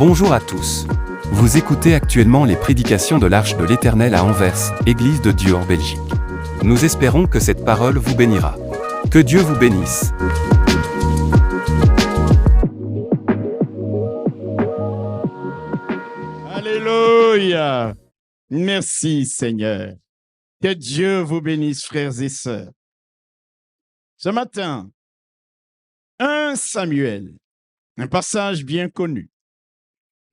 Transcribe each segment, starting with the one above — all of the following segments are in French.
Bonjour à tous. Vous écoutez actuellement les prédications de l'Arche de l'Éternel à Anvers, Église de Dieu en Belgique. Nous espérons que cette parole vous bénira. Que Dieu vous bénisse. Alléluia! Merci Seigneur. Que Dieu vous bénisse, frères et sœurs. Ce matin, 1 Samuel, un passage bien connu.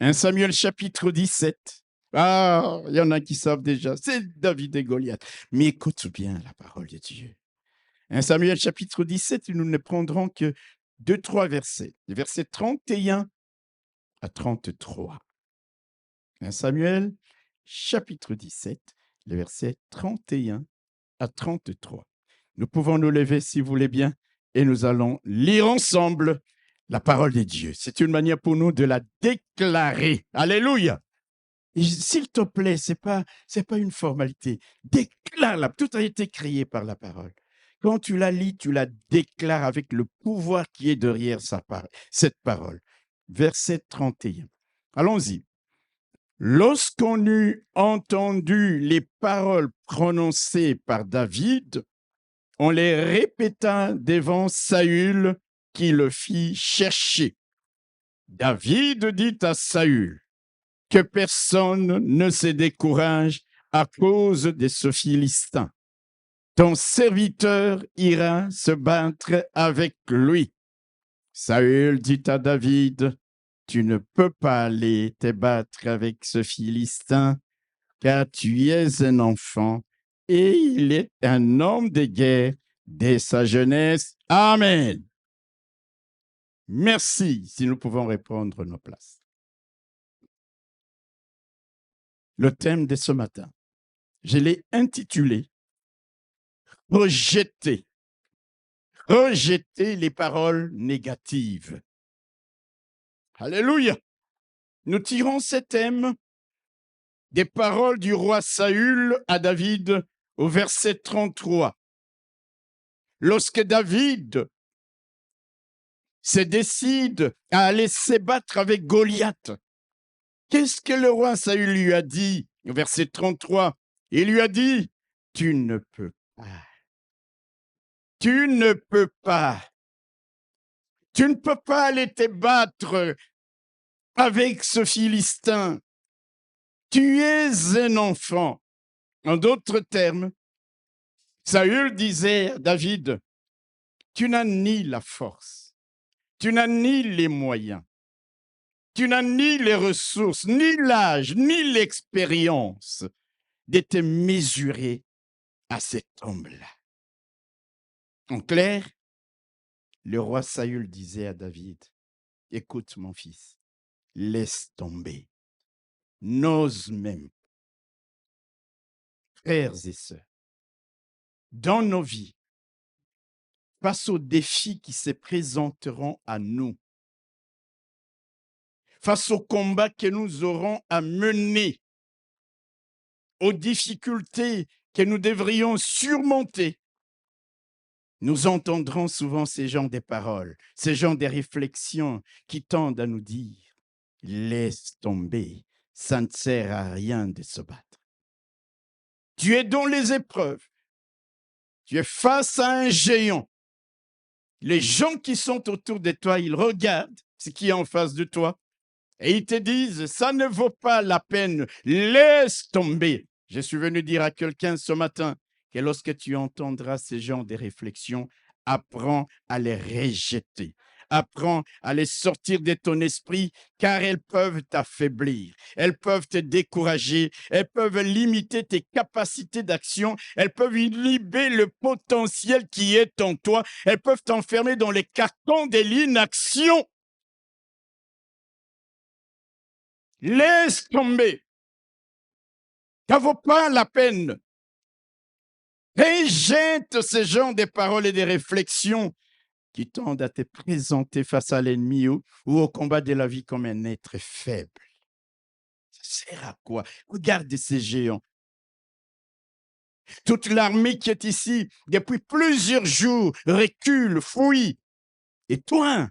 1 Samuel chapitre 17. Ah, il y en a qui savent déjà, c'est David et Goliath. Mais écoute bien la parole de Dieu. 1 Samuel chapitre 17, nous ne prendrons que 2-3 versets. Les versets 31 à 33. 1 Samuel chapitre 17, les versets 31 à 33. Nous pouvons nous lever si vous voulez bien et nous allons lire ensemble la parole de Dieu. C'est une manière pour nous de la déclarer. Alléluia! Et s'il te plaît, c'est pas une formalité. Déclare-la. Tout a été créé par la parole. Quand tu la lis, tu la déclares avec le pouvoir qui est derrière cette parole. Verset 31. Allons-y. Lorsqu'on eut entendu les paroles prononcées par David, on les répéta devant Saül qui le fit chercher. David dit à Saül que personne ne se décourage à cause de ce Philistin. Ton serviteur ira se battre avec lui. Saül dit à David, tu ne peux pas aller te battre avec ce Philistin, car tu es un enfant et il est un homme de guerre dès sa jeunesse. Amen. Merci, si nous pouvons reprendre nos places. Le thème de ce matin, je l'ai intitulé « Rejeter les paroles négatives ». Alléluia. Nous tirons ce thème des paroles du roi Saül à David au verset 33. Lorsque David se décide à aller se battre avec Goliath, qu'est-ce que le roi Saül lui a dit au verset 33? Il lui a dit, tu ne peux pas. Tu ne peux pas. Tu ne peux pas aller te battre avec ce Philistin. Tu es un enfant. En d'autres termes, Saül disait à David, tu n'as ni la force, tu n'as ni les moyens, tu n'as ni les ressources, ni l'âge, ni l'expérience de te mesurer à cet homme-là. En clair, le roi Saül disait à David, écoute mon fils, laisse tomber, n'ose même. Frères et sœurs, dans nos vies, face aux défis qui se présenteront à nous, face aux combats que nous aurons à mener, aux difficultés que nous devrions surmonter, nous entendrons souvent ces genres de paroles, ces genres de réflexions qui tendent à nous dire « Laisse tomber, ça ne sert à rien de se battre. » Tu es dans les épreuves, tu es face à un géant. Les gens qui sont autour de toi, ils regardent ce qui est en face de toi et ils te disent « Ça ne vaut pas la peine, laisse tomber. » Je suis venu dire à quelqu'un ce matin que lorsque tu entendras ces genres de réflexions, apprends à les rejeter. Apprends à les sortir de ton esprit car elles peuvent t'affaiblir, elles peuvent te décourager, elles peuvent limiter tes capacités d'action, elles peuvent inhiber le potentiel qui est en toi, elles peuvent t'enfermer dans les cartons de l'inaction. Laisse tomber. Ça ne vaut pas la peine. Rejette ce genre de paroles et de réflexions qui tendent à te présenter face à l'ennemi ou au combat de la vie comme un être faible. Ça sert à quoi? Regarde ces géants. Toute l'armée qui est ici depuis plusieurs jours recule, fouille. Et toi,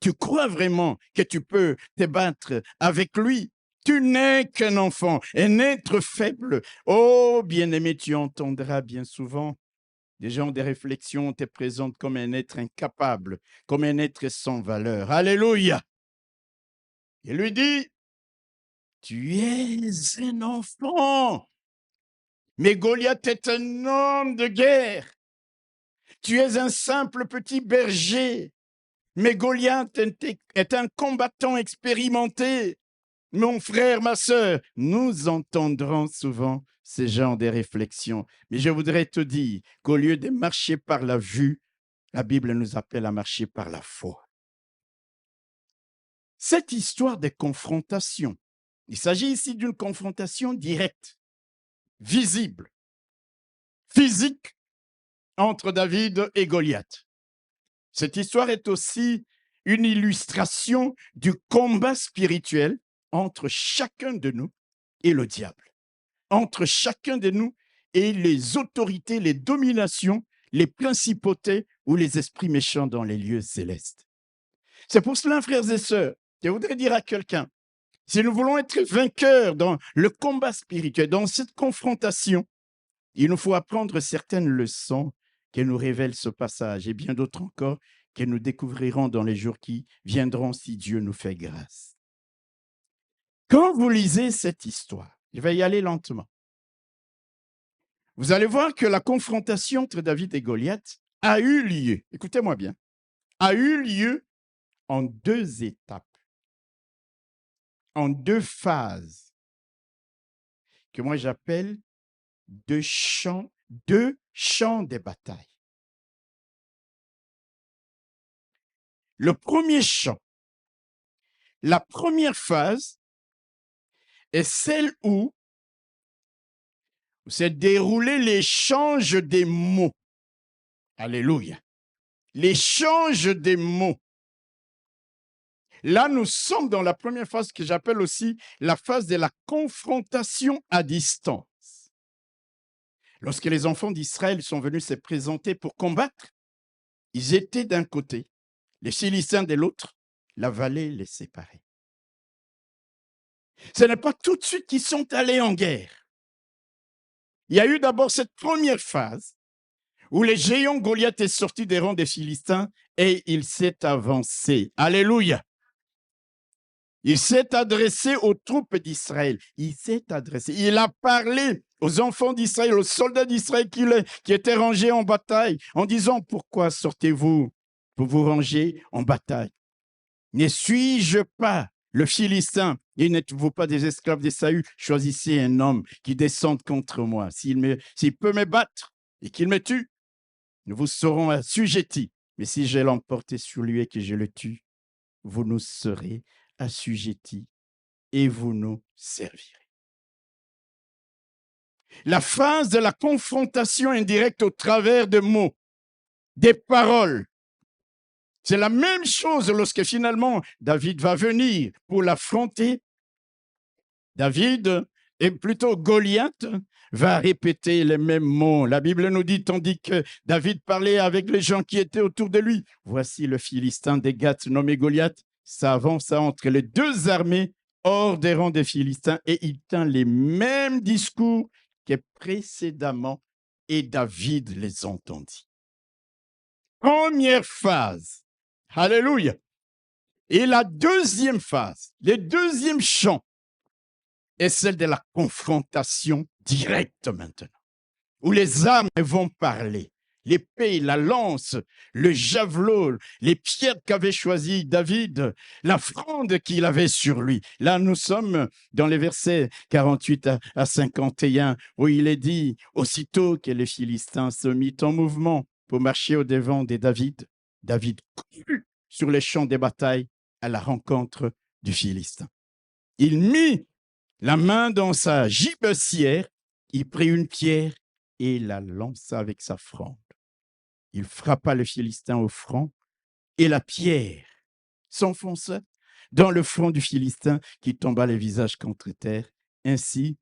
Tu crois vraiment que tu peux te battre avec lui? Tu n'es qu'un enfant, un être faible. Oh, bien-aimé, tu entendras bien souvent des gens, des réflexions te présentent comme un être incapable, comme un être sans valeur. Alléluia! Il lui dit, tu es un enfant, mais Goliath est un homme de guerre. Tu es un simple petit berger, mais Goliath est un combattant expérimenté. Mon frère, ma sœur, nous entendrons souvent ce genre de réflexions. Mais je voudrais te dire qu'au lieu de marcher par la vue, la Bible nous appelle à marcher par la foi. Cette histoire de confrontation, il s'agit ici d'une confrontation directe, visible, physique entre David et Goliath. Cette histoire est aussi une illustration du combat spirituel entre chacun de nous et le diable, entre chacun de nous et les autorités, les dominations, les principautés ou les esprits méchants dans les lieux célestes. C'est pour cela, frères et sœurs, je voudrais dire à quelqu'un, si nous voulons être vainqueurs dans le combat spirituel, dans cette confrontation, il nous faut apprendre certaines leçons que nous révèle ce passage et bien d'autres encore que nous découvrirons dans les jours qui viendront si Dieu nous fait grâce. Quand vous lisez cette histoire, je vais y aller lentement, vous allez voir que la confrontation entre David et Goliath a eu lieu, écoutez-moi bien, a eu lieu en 2 étapes, en 2 phases, que moi j'appelle 2 champs de bataille. Le premier champ, la première phase est celle où s'est déroulé l'échange des mots. Alléluia. L'échange des mots. Là, nous sommes dans la première phase que j'appelle aussi la phase de la confrontation à distance. Lorsque les enfants d'Israël sont venus se présenter pour combattre, ils étaient d'un côté, les Philistins de l'autre, la vallée les séparait. Ce n'est pas tout de suite qu'ils sont allés en guerre. Il y a eu d'abord cette première phase où le géant Goliath est sorti des rangs des Philistins et il s'est avancé. Alléluia. Il s'est adressé aux troupes d'Israël. Il s'est adressé. Il a parlé aux enfants d'Israël, aux soldats d'Israël qui étaient rangés en bataille, en disant, pourquoi sortez-vous pour vous ranger en bataille? Ne suis-je pas le Philistin? Et n'êtes-vous pas des esclaves d'Ésaü? Choisissez un homme qui descende contre moi. S'il peut me battre et qu'il me tue, nous vous serons assujettis. Mais si je l'emporte sur lui et que je le tue, vous nous serez assujettis et vous nous servirez. La phase de la confrontation indirecte au travers de mots, des paroles. C'est la même chose lorsque finalement David va venir pour l'affronter. David, et plutôt Goliath, va répéter les mêmes mots. La Bible nous dit, tandis que David parlait avec les gens qui étaient autour de lui, voici le Philistin des Gath nommé Goliath, s'avança entre les 2 armées hors des rangs des Philistins et il tint les mêmes discours que précédemment et David les entendit. Première phase. Alléluia. Et la deuxième phase, le deuxième champ, est celle de la confrontation directe maintenant, où les armes vont parler. L'épée, la lance, le javelot, les pierres qu'avait choisi David, la fronde qu'il avait sur lui. Là, nous sommes dans les versets 48 à 51, où il est dit, aussitôt que les Philistins se mit en mouvement pour marcher au-devant de David, David courut sur les champs de bataille à la rencontre du Philistin. Il mit la main dans sa gibecière, il prit une pierre et la lança avec sa fronde. Il frappa le Philistin au front et la pierre s'enfonça dans le front du Philistin qui tomba le visage contre terre, ainsi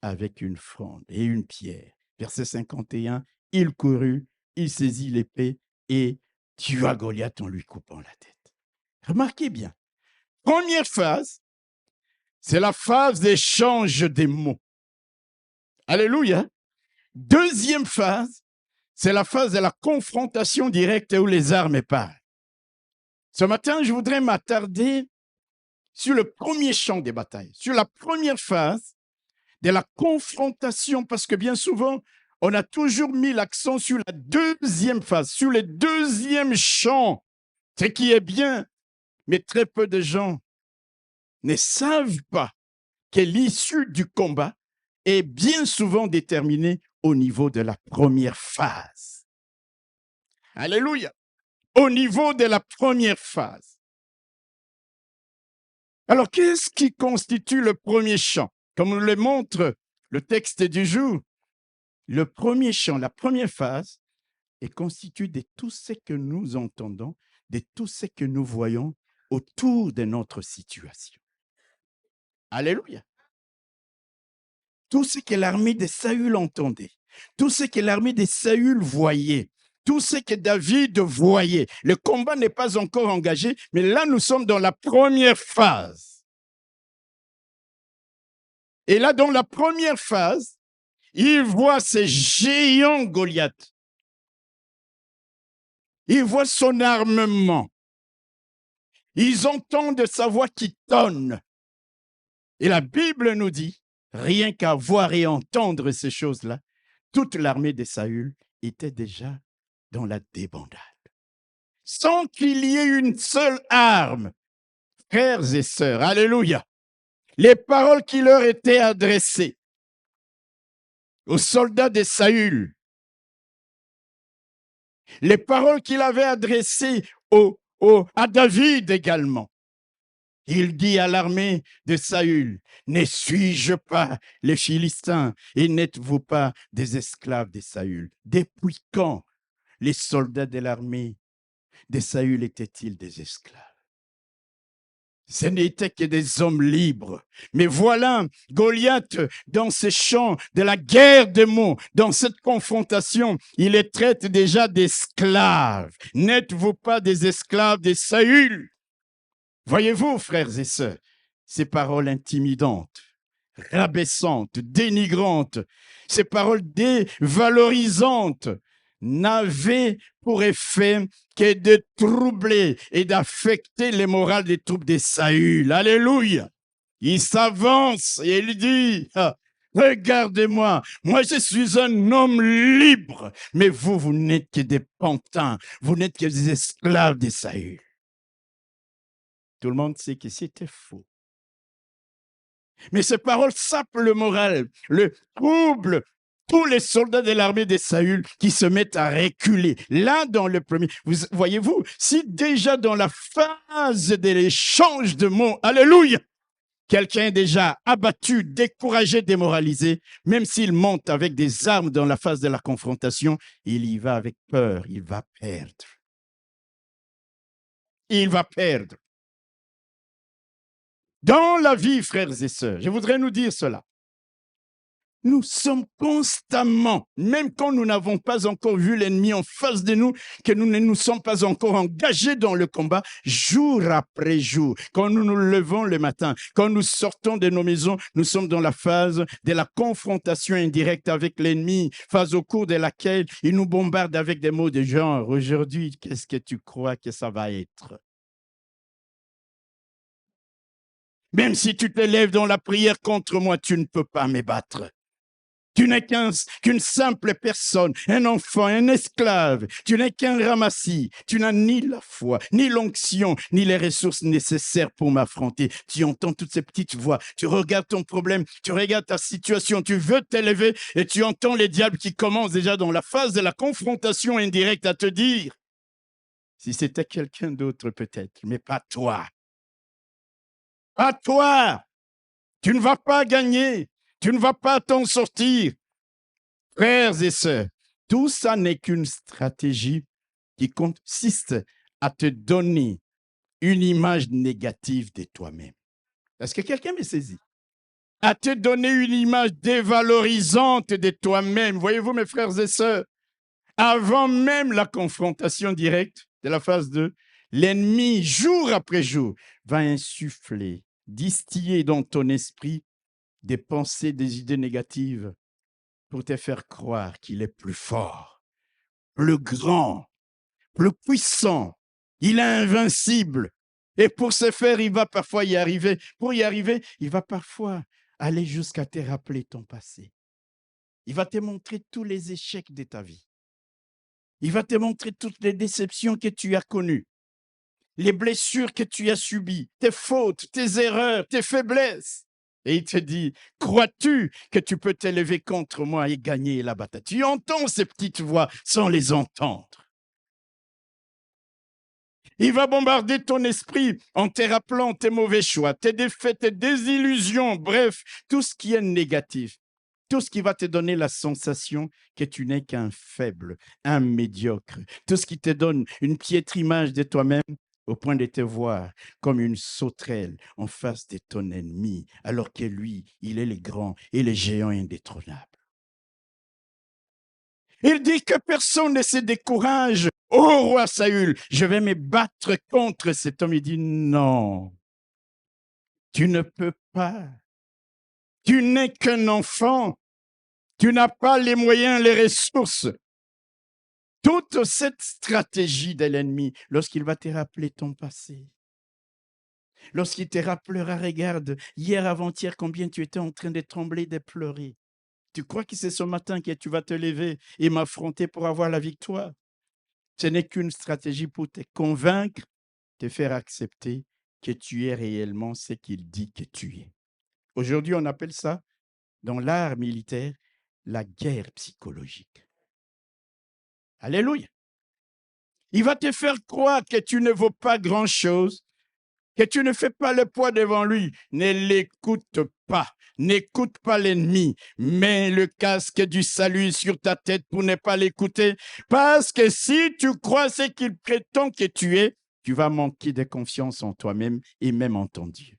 avec une fronde et une pierre. Verset 51, il courut, il saisit l'épée et tua Goliath en lui coupant la tête. Remarquez bien. Première phase, c'est la phase d'échange des mots. Alléluia. Deuxième phase, c'est la phase de la confrontation directe où les armes parlent. Ce matin, je voudrais m'attarder sur le premier champ des batailles, sur la première phase de la confrontation, parce que bien souvent, on a toujours mis l'accent sur la deuxième phase, sur le deuxième champ, ce qui est bien, mais très peu de gens ne savent pas que l'issue du combat est bien souvent déterminée au niveau de la première phase. Alléluia! Au niveau de la première phase. Alors, qu'est-ce qui constitue le premier champ? Comme nous le montre le texte du jour, le premier champ, la première phase, est constitué de tout ce que nous entendons, de tout ce que nous voyons autour de notre situation. Alléluia! Tout ce que l'armée de Saül entendait, tout ce que l'armée de Saül voyait, tout ce que David voyait. Le combat n'est pas encore engagé, mais là, nous sommes dans la première phase. Et là, dans la première phase, il voit ce géant Goliath. Il voit son armement. Ils entendent sa voix qui tonne. Et la Bible nous dit, rien qu'à voir et entendre ces choses-là, toute l'armée de Saül était déjà dans la débandade. Sans qu'il y ait une seule arme, frères et sœurs, alléluia, les paroles qui leur étaient adressées aux soldats de Saül, les paroles qu'il avait adressées à David également. Il dit à l'armée de Saül, « Ne suis-je pas les Philistins et n'êtes-vous pas des esclaves de Saül? » Depuis quand les soldats de l'armée de Saül étaient-ils des esclaves? Ce n'étaient que des hommes libres. Mais voilà Goliath dans ces champs de la guerre des mots, dans cette confrontation, il les traite déjà d'esclaves. N'êtes-vous pas des esclaves de Saül? Voyez-vous, frères et sœurs, ces paroles intimidantes, rabaissantes, dénigrantes, ces paroles dévalorisantes n'avaient pour effet que de troubler et d'affecter les morales des troupes de Saül. Alléluia! Il s'avance et il dit, regardez-moi, moi je suis un homme libre, mais vous n'êtes que des pantins, vous n'êtes que des esclaves de Saül. Tout le monde sait que c'était faux. Mais ces paroles sapent le moral, le trouble tous les soldats de l'armée de Saül qui se mettent à reculer. Là, dans le premier, voyez-vous, si déjà dans la phase de l'échange de mots, alléluia, quelqu'un est déjà abattu, découragé, démoralisé, même s'il monte avec des armes dans la phase de la confrontation, il y va avec peur, il va perdre. Il va perdre. Dans la vie, frères et sœurs, je voudrais nous dire cela. Nous sommes constamment, même quand nous n'avons pas encore vu l'ennemi en face de nous, que nous ne nous sommes pas encore engagés dans le combat, jour après jour. Quand nous nous levons le matin, quand nous sortons de nos maisons, nous sommes dans la phase de la confrontation indirecte avec l'ennemi, phase au cours de laquelle il nous bombarde avec des mots de genre, aujourd'hui, qu'est-ce que tu crois que ça va être? Même si tu te lèves dans la prière contre moi, tu ne peux pas me battre. Tu n'es qu'une simple personne, un enfant, un esclave. Tu n'es qu'un ramassis. Tu n'as ni la foi, ni l'onction, ni les ressources nécessaires pour m'affronter. Tu entends toutes ces petites voix. Tu regardes ton problème, tu regardes ta situation. Tu veux t'élever et tu entends les diables qui commencent déjà dans la phase de la confrontation indirecte à te dire, si c'était quelqu'un d'autre peut-être, mais pas toi. Pas toi. Tu ne vas pas gagner. Tu ne vas pas t'en sortir. Frères et sœurs, tout ça n'est qu'une stratégie qui consiste à te donner une image négative de toi-même. Est-ce que quelqu'un me saisit? À te donner une image dévalorisante de toi-même. Voyez-vous, mes frères et sœurs, avant même la confrontation directe de la phase 2, l'ennemi, jour après jour, va insuffler, distiller dans ton esprit des pensées, des idées négatives pour te faire croire qu'il est plus fort, plus grand, plus puissant. Il est invincible. Et pour ce faire, il va parfois y arriver. Pour y arriver, il va parfois aller jusqu'à te rappeler ton passé. Il va te montrer tous les échecs de ta vie. Il va te montrer toutes les déceptions que tu as connues, les blessures que tu as subies, tes fautes, tes erreurs, tes faiblesses. Et il te dit, crois-tu que tu peux t'élever contre moi et gagner la bataille? Tu entends ces petites voix sans les entendre. Il va bombarder ton esprit en te rappelant tes mauvais choix, tes défaites, tes désillusions, bref, tout ce qui est négatif. Tout ce qui va te donner la sensation que tu n'es qu'un faible, un médiocre. Tout ce qui te donne une piètre image de toi-même au point de te voir comme une sauterelle en face de ton ennemi, alors que lui, il est le grand et le géant indétrônable. Il dit que personne ne se décourage. Ô roi Saül, je vais me battre contre cet homme. Il dit non, tu ne peux pas. Tu n'es qu'un enfant. Tu n'as pas les moyens, les ressources. Toute cette stratégie de l'ennemi, lorsqu'il va te rappeler ton passé, lorsqu'il te rappellera, regarde, hier, avant-hier, combien tu étais en train de trembler, de pleurer. Tu crois que c'est ce matin que tu vas te lever et m'affronter pour avoir la victoire? Ce n'est qu'une stratégie pour te convaincre, te faire accepter que tu es réellement ce qu'il dit que tu es. Aujourd'hui, on appelle ça, dans l'art militaire, la guerre psychologique. Alléluia. Il va te faire croire que tu ne vaux pas grand-chose, que tu ne fais pas le poids devant lui. Ne l'écoute pas. N'écoute pas l'ennemi. Mets le casque du salut sur ta tête pour ne pas l'écouter. Parce que si tu crois ce qu'il prétend que tu es, tu vas manquer de confiance en toi-même et même en ton Dieu.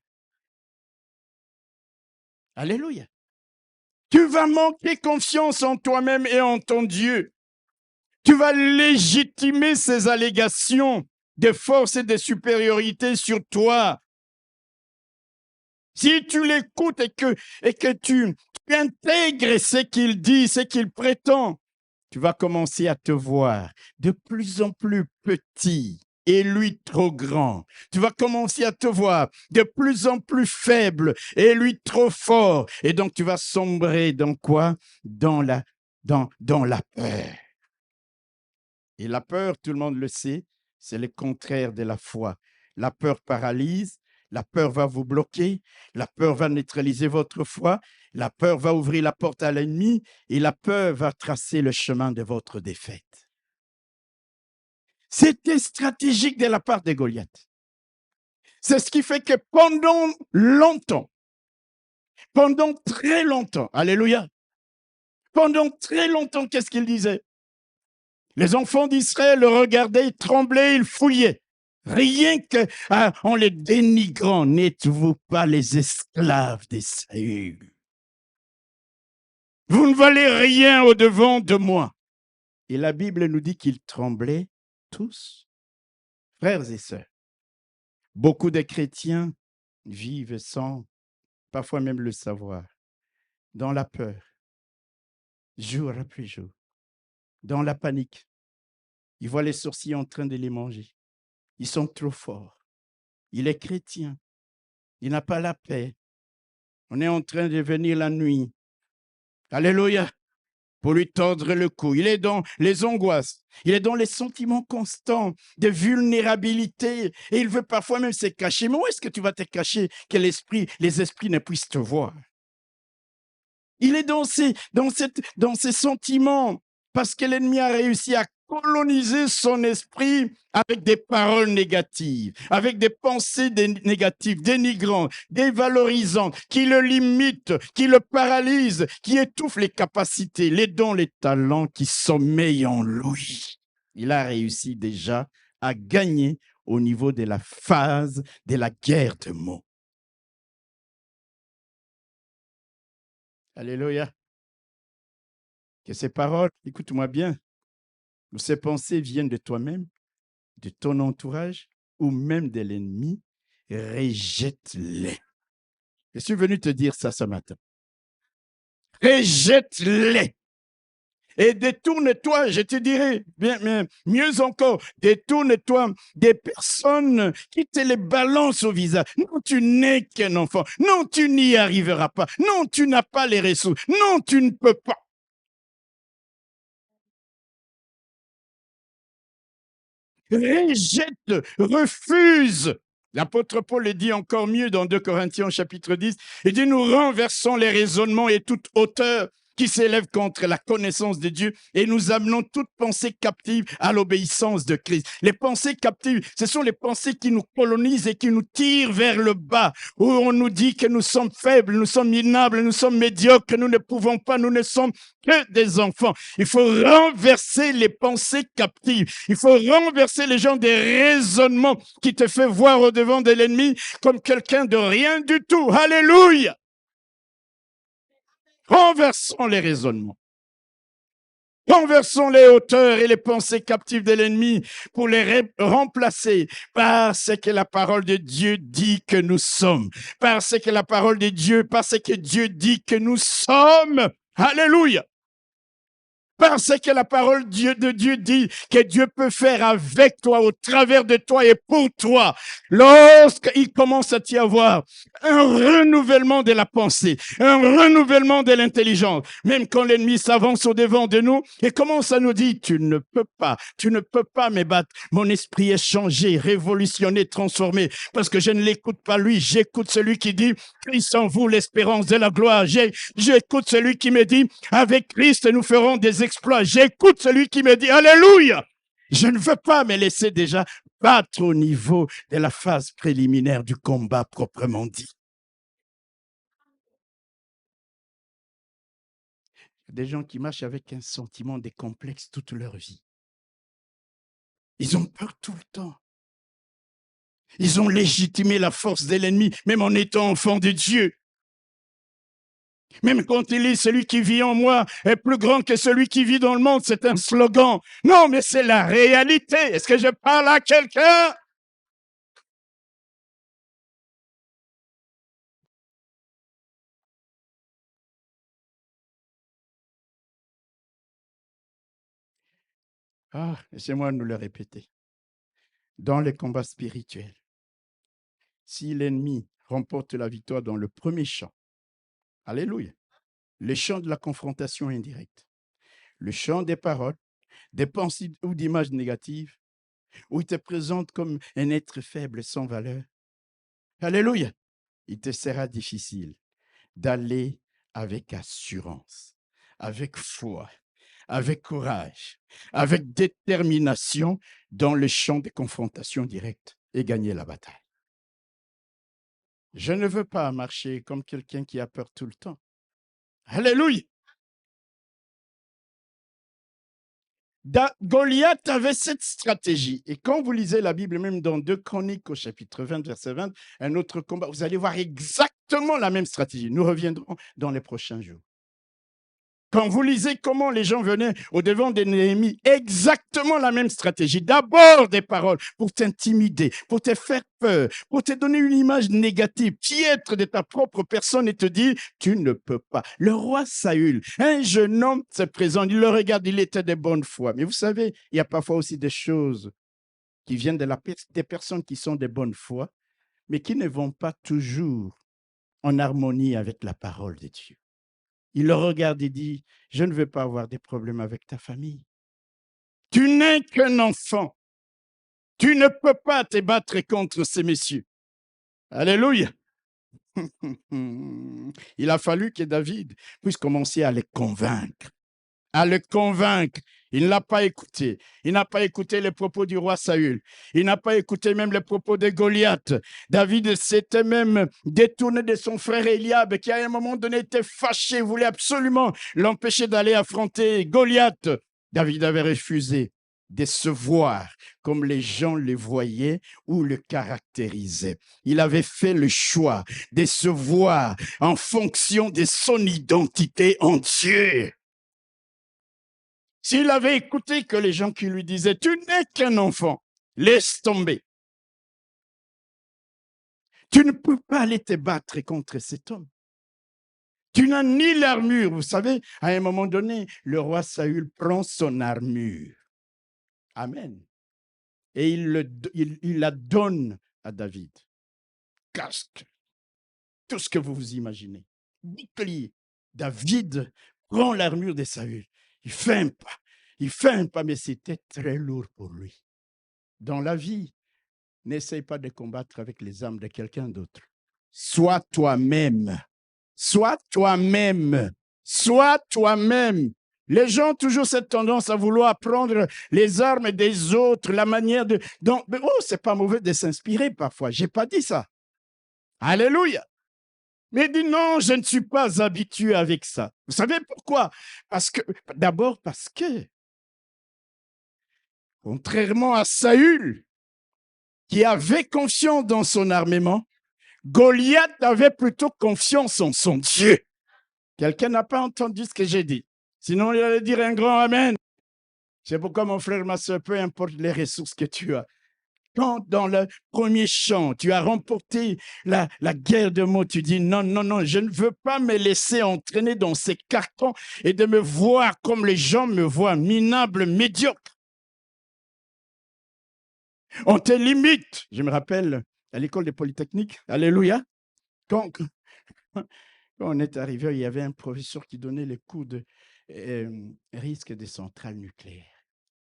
Alléluia. Tu vas manquer confiance en toi-même et en ton Dieu. Tu vas légitimer ces allégations de force et de supériorité sur toi. Si tu l'écoutes et que tu intègres ce qu'il dit, ce qu'il prétend, tu vas commencer à te voir de plus en plus petit et lui trop grand. Tu vas commencer à te voir de plus en plus faible et lui trop fort. Et donc tu vas sombrer dans quoi? Dans la peur. Et la peur, tout le monde le sait, c'est le contraire de la foi. La peur paralyse, la peur va vous bloquer, la peur va neutraliser votre foi, la peur va ouvrir la porte à l'ennemi et la peur va tracer le chemin de votre défaite. C'était stratégique de la part de Goliath. C'est ce qui fait que pendant longtemps, pendant très longtemps, alléluia, pendant très longtemps, qu'est-ce qu'il disait? Les enfants d'Israël le regardaient, ils tremblaient, ils fouillaient. Rien que en les dénigrant, n'êtes-vous pas les esclaves des Saül? Vous ne valez rien au-devant de moi. Et la Bible nous dit qu'ils tremblaient tous, frères et sœurs. Beaucoup de chrétiens vivent sans parfois même le savoir, dans la peur, jour après jour, dans la panique. Ils voient les sorciers en train de les manger. Ils sont trop forts. Il est chrétien. Il n'a pas la paix. On est en train de venir la nuit. Alléluia. Pour lui tordre le cou. Il est dans les angoisses. Il est dans les sentiments constants de vulnérabilité. Et il veut parfois même se cacher. Mais où est-ce que tu vas te cacher que les esprits ne puissent te voir? Il est dans ces sentiments parce que l'ennemi a réussi à coloniser son esprit avec des paroles négatives, avec des pensées négatives, dénigrantes, dévalorisantes, qui le limitent, qui le paralysent, qui étouffent les capacités, les dons, les talents qui sommeillent en lui. Il a réussi déjà à gagner au niveau de la phase de la guerre de mots. Alléluia. Que ces paroles, écoute-moi bien, ces pensées viennent de toi-même, de ton entourage, ou même de l'ennemi, rejette-les. Je suis venu te dire ça ce matin. Rejette-les. Et détourne-toi, je te dirai, bien, mieux encore, détourne-toi des personnes qui te les balancent au visage. Non, tu n'es qu'un enfant. Non, tu n'y arriveras pas. Non, tu n'as pas les ressources. Non, tu ne peux pas. Rejette, refuse. L'apôtre Paul le dit encore mieux dans 2 Corinthiens chapitre 10. Il dit, nous renversons les raisonnements et toute hauteur qui s'élève contre la connaissance de Dieu et nous amenons toute pensée captive à l'obéissance de Christ. Les pensées captives, ce sont les pensées qui nous colonisent et qui nous tirent vers le bas, où on nous dit que nous sommes faibles, nous sommes minables, nous sommes médiocres, nous ne pouvons pas, nous ne sommes que des enfants. Il faut renverser les pensées captives. Il faut renverser les gens des raisonnements qui te fait voir au devant de l'ennemi comme quelqu'un de rien du tout. Alléluia! Renversons les raisonnements. Renversons les hauteurs et les pensées captives de l'ennemi pour les remplacer par ce que la parole de Dieu dit que nous sommes. Parce que la parole de Dieu, parce que Dieu dit que nous sommes. Alléluia. Parce que la parole de Dieu dit que Dieu peut faire avec toi, au travers de toi et pour toi. Lorsqu'il commence à y avoir un renouvellement de la pensée, un renouvellement de l'intelligence, même quand l'ennemi s'avance au devant de nous et commence à nous dire, tu ne peux pas me battre. Mon esprit est changé, révolutionné, transformé, parce que je ne l'écoute pas lui, j'écoute celui qui dit, Christ en vous, l'espérance de la gloire. J'écoute celui qui me dit, avec Christ, nous ferons des exploits. J'écoute celui qui me dit, alléluia. Je ne veux pas me laisser déjà battre au niveau de la phase préliminaire du combat proprement dit. Des gens qui marchent avec un sentiment de complexe toute leur vie. Ils ont peur tout le temps. Ils ont légitimé la force de l'ennemi, même en étant enfants de Dieu. Même quand il dit celui qui vit en moi est plus grand que celui qui vit dans le monde, c'est un slogan. Non, mais c'est la réalité. Est-ce que je parle à quelqu'un? Ah, laissez-moi nous le répéter. Dans les combats spirituels, si l'ennemi remporte la victoire dans le premier champ, alléluia, le champ de la confrontation indirecte, le champ des paroles, des pensées ou d'images négatives, où il te présente comme un être faible sans valeur, alléluia, il te sera difficile d'aller avec assurance, avec foi, avec courage, avec détermination dans le champ des confrontations directes et gagner la bataille. Je ne veux pas marcher comme quelqu'un qui a peur tout le temps. Alléluia! Goliath avait cette stratégie. Et quand vous lisez la Bible, même dans 2 Chroniques au chapitre 20, verset 20, un autre combat, vous allez voir exactement la même stratégie. Nous reviendrons dans les prochains jours. Quand vous lisez comment les gens venaient au devant de Néhémie, exactement la même stratégie. D'abord des paroles pour t'intimider, pour te faire peur, pour te donner une image négative, piètre de ta propre personne et te dire, tu ne peux pas. Le roi Saül, un jeune homme se présente, il le regarde, il était de bonne foi. Mais vous savez, il y a parfois aussi des choses qui viennent des personnes qui sont de bonne foi, mais qui ne vont pas toujours en harmonie avec la parole de Dieu. Il le regarde et dit, je ne veux pas avoir des problèmes avec ta famille. Tu n'es qu'un enfant. Tu ne peux pas te battre contre ces messieurs. Alléluia. Il a fallu que David puisse commencer à les convaincre. À le convaincre. Il ne l'a pas écouté. Il n'a pas écouté les propos du roi Saül. Il n'a pas écouté même les propos de Goliath. David s'était même détourné de son frère Eliab, qui à un moment donné était fâché, voulait absolument l'empêcher d'aller affronter Goliath. David avait refusé de se voir comme les gens le voyaient ou le caractérisaient. Il avait fait le choix de se voir en fonction de son identité en Dieu. S'il avait écouté que les gens qui lui disaient « Tu n'es qu'un enfant, laisse tomber ». Tu ne peux pas aller te battre contre cet homme. Tu n'as ni l'armure. Vous savez, à un moment donné, le roi Saül prend son armure. Amen. Et il la donne à David. Casque, tout ce que vous vous imaginez. Bouclier. David prend l'armure de Saül. Il fait un pas, mais c'était très lourd pour lui. Dans la vie, n'essaye pas de combattre avec les armes de quelqu'un d'autre. Sois toi-même. Sois toi-même. Sois toi-même. Les gens ont toujours cette tendance à vouloir prendre les armes des autres, la manière de... Donc, c'est pas mauvais de s'inspirer parfois. J'ai pas dit ça. Alléluia. Mais dis non, je ne suis pas habitué avec ça. Vous savez pourquoi? D'abord parce que, contrairement à Saül, qui avait confiance dans son armement, Goliath avait plutôt confiance en son Dieu. Quelqu'un n'a pas entendu ce que j'ai dit. Sinon, il allait dire un grand Amen. C'est pourquoi, mon frère, ma soeur, peu importe les ressources que tu as, quand dans le premier chant, tu as remporté la guerre de mots, tu dis non, non, non, je ne veux pas me laisser entraîner dans ces cartons et de me voir comme les gens me voient, minable, médiocre. On te limite. Je me rappelle à l'école des Polytechniques, alléluia, quand on est arrivé, il y avait un professeur qui donnait les cours de risque des centrales nucléaires.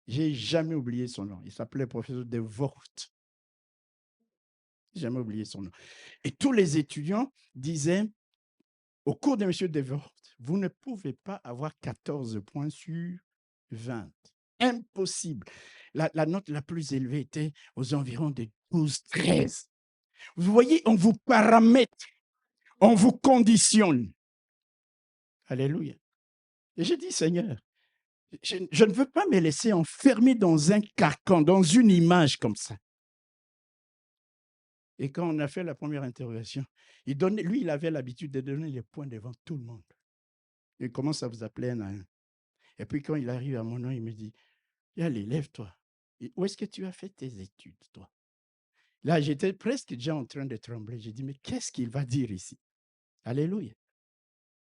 J'ai jamais oublié son nom. Il s'appelait professeur de Voort. Jamais oublié son nom. Et tous les étudiants disaient, au cours de M. de Voort, vous ne pouvez pas avoir 14 points sur 20. Impossible. La note la plus élevée était aux environs de 12, 13. Vous voyez, on vous paramètre, on vous conditionne. Alléluia. Et j'ai dit, Seigneur, je ne veux pas me laisser enfermer dans un carcan, dans une image comme ça. Et quand on a fait la première interrogation, lui, il avait l'habitude de donner les points devant tout le monde. Il commence à vous appeler un à un. Et puis quand il arrive à mon nom, il me dit, allez, lève-toi. Où est-ce que tu as fait tes études, toi? Là, j'étais presque déjà en train de trembler. J'ai dit, mais qu'est-ce qu'il va dire ici? Alléluia.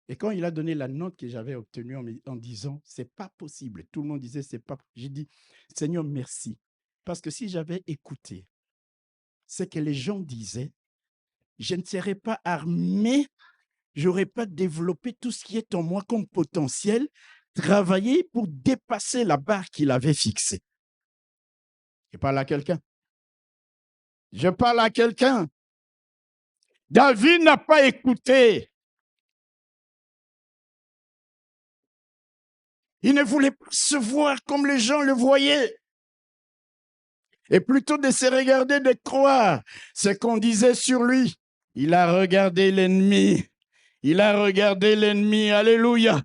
Et quand il a donné la note que j'avais obtenue en disant, c'est pas possible. Tout le monde disait, c'est pas possible. J'ai dit, Seigneur, merci. Parce que si j'avais écouté ce que les gens disaient, je ne serais pas armé, je n'aurais pas développé tout ce qui est en moi comme potentiel, travailler pour dépasser la barre qu'il avait fixée. Je parle à quelqu'un. Je parle à quelqu'un. David n'a pas écouté. Il ne voulait pas se voir comme les gens le voyaient. Et plutôt de se regarder, de croire ce qu'on disait sur lui. Il a regardé l'ennemi. Il a regardé l'ennemi. Alléluia.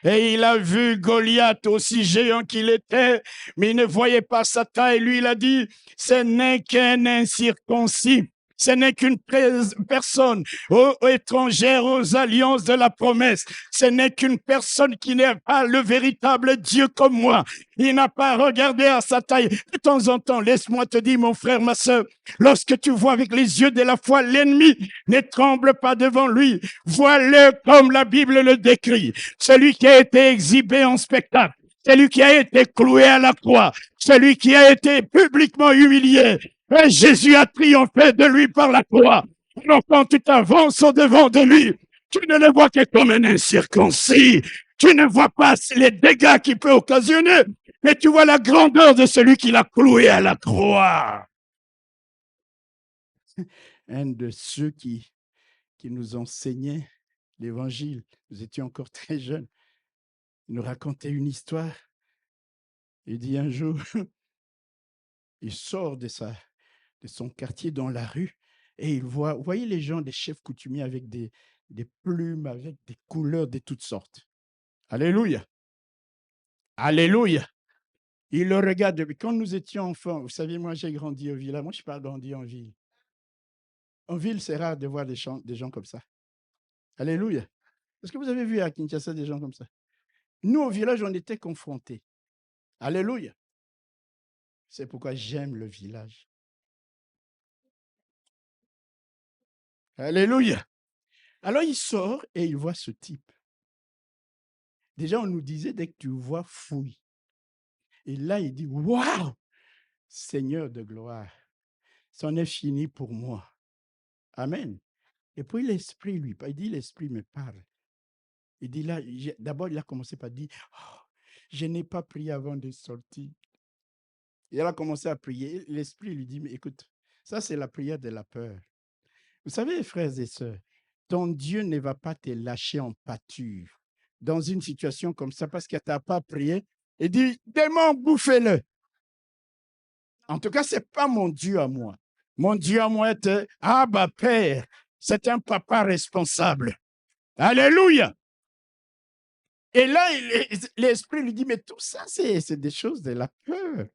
Et il a vu Goliath, aussi géant qu'il était, mais il ne voyait pas sa taille. Lui, il a dit, ce n'est qu'un incirconcis. Ce n'est qu'une personne étrangère aux alliances de la promesse. Ce n'est qu'une personne qui n'est pas le véritable Dieu comme moi. Il n'a pas regardé à sa taille. De temps en temps, laisse-moi te dire, mon frère, ma soeur, lorsque tu vois avec les yeux de la foi l'ennemi, ne tremble pas devant lui. Vois-le comme la Bible le décrit. Celui qui a été exhibé en spectacle. Celui qui a été cloué à la croix. Celui qui a été publiquement humilié. Et Jésus a triomphé de lui par la croix. Alors quand tu t'avances au devant de lui, tu ne le vois que comme un incirconcis. Tu ne vois pas les dégâts qu'il peut occasionner, mais tu vois la grandeur de celui qui l'a cloué à la croix. Un de ceux qui nous enseignait l'évangile, nous étions encore très jeunes, il nous racontait une histoire. Il dit un jour, il sort de son quartier dans la rue et il voit, vous voyez les gens, des chefs coutumiers avec des plumes, avec des couleurs de toutes sortes. Alléluia. Alléluia. Il le regarde. Quand nous étions enfants, vous savez, moi j'ai grandi au village. Moi, je n'ai pas grandi en ville. En ville, c'est rare de voir des gens comme ça. Alléluia. Est-ce que vous avez vu à Kinshasa des gens comme ça? Nous, au village, on était confrontés. Alléluia. C'est pourquoi j'aime le village. Alléluia. Alors il sort et il voit ce type. Déjà, on nous disait, dès que tu vois, fouille. Et là, il dit, waouh, Seigneur de gloire, c'en est fini pour moi. Amen. Et puis l'Esprit, lui, il dit, l'Esprit me parle. Il dit là, d'abord, il a commencé par dire, oh, je n'ai pas prié avant de sortir. Il a commencé à prier. L'Esprit lui dit, mais écoute, ça c'est la prière de la peur. Vous savez, frères et sœurs, ton Dieu ne va pas te lâcher en pâture dans une situation comme ça parce que tu n'as pas prié. Il dit, démon, bouffez-le. En tout cas, ce n'est pas mon Dieu à moi. Mon Dieu à moi est Abba Père. C'est un papa responsable. Alléluia. Et là, l'Esprit lui dit, mais tout ça, c'est des choses de la peur.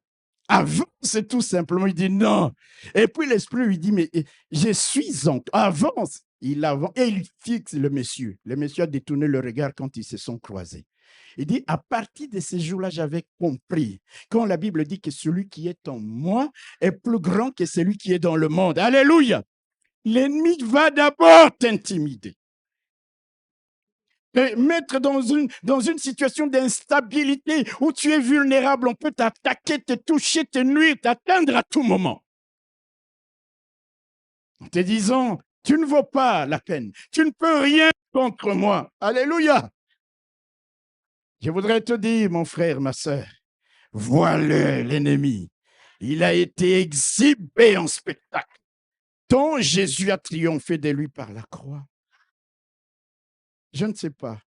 Avance tout simplement. Il dit non. Et puis l'Esprit lui dit, mais je suis en... Avance. Il avance et il fixe le monsieur. Le monsieur a détourné le regard quand ils se sont croisés. Il dit, à partir de ce jour-là, j'avais compris. Quand la Bible dit que celui qui est en moi est plus grand que celui qui est dans le monde. Alléluia. L'ennemi va d'abord t'intimider. Te mettre dans une situation d'instabilité où tu es vulnérable. On peut t'attaquer, te toucher, te nuire, t'atteindre à tout moment. En te disant, tu ne vaux pas la peine. Tu ne peux rien contre moi. Alléluia. Je voudrais te dire, mon frère, ma soeur, vois-le, l'ennemi. Il a été exhibé en spectacle. Tant Jésus a triomphé de lui par la croix. Je ne sais pas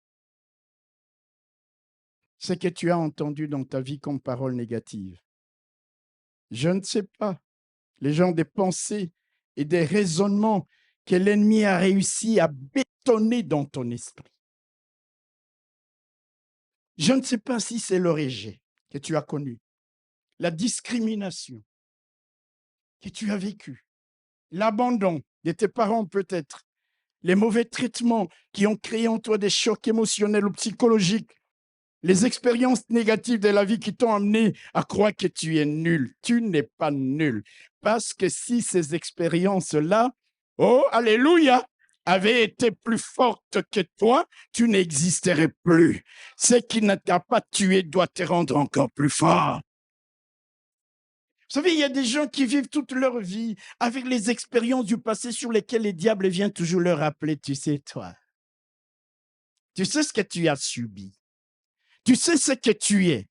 ce que tu as entendu dans ta vie comme parole négative. Je ne sais pas les gens des pensées et des raisonnements que l'ennemi a réussi à bétonner dans ton esprit. Je ne sais pas si c'est le rejet que tu as connu, la discrimination que tu as vécue, l'abandon de tes parents peut-être, les mauvais traitements qui ont créé en toi des chocs émotionnels ou psychologiques, les expériences négatives de la vie qui t'ont amené à croire que tu es nul. Tu n'es pas nul. Parce que si ces expériences-là, oh, alléluia, avaient été plus fortes que toi, tu n'existerais plus. Ce qui ne t'a pas tué doit te rendre encore plus fort. Vous savez, il y a des gens qui vivent toute leur vie avec les expériences du passé sur lesquelles les diables viennent toujours leur rappeler, tu sais, toi, tu sais ce que tu as subi. Tu sais ce que tu es.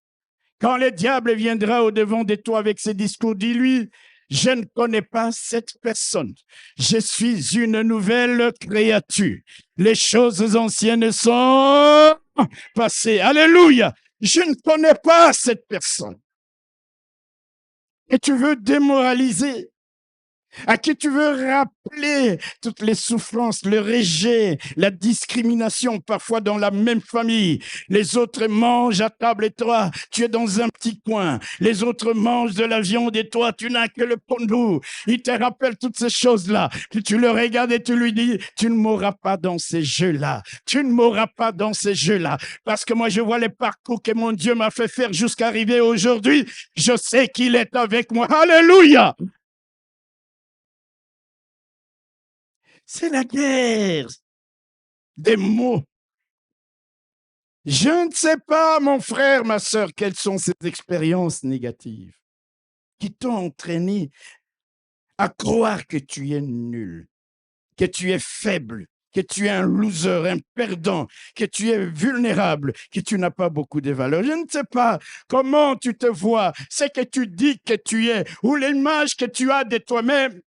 Quand le diable viendra au-devant de toi avec ses discours, dis-lui, je ne connais pas cette personne. Je suis une nouvelle créature. Les choses anciennes sont passées. Alléluia. Je ne connais pas cette personne. Et tu veux démoraliser, à qui tu veux rappeler toutes les souffrances, le rejet, la discrimination, parfois dans la même famille. Les autres mangent à table et toi, tu es dans un petit coin. Les autres mangent de la viande et toi, tu n'as que le pondou. Il te rappelle toutes ces choses-là. Puis tu le regardes et tu lui dis, tu ne m'auras pas dans ces jeux-là. Tu ne m'auras pas dans ces jeux-là. Parce que moi, je vois les parcours que mon Dieu m'a fait faire jusqu'à arriver aujourd'hui. Je sais qu'il est avec moi. Alléluia! C'est la guerre des mots. Je ne sais pas, mon frère, ma soeur, quelles sont ces expériences négatives qui t'ont entraîné à croire que tu es nul, que tu es faible, que tu es un loser, un perdant, que tu es vulnérable, que tu n'as pas beaucoup de valeur. Je ne sais pas comment tu te vois, ce que tu dis que tu es, ou l'image que tu as de toi-même.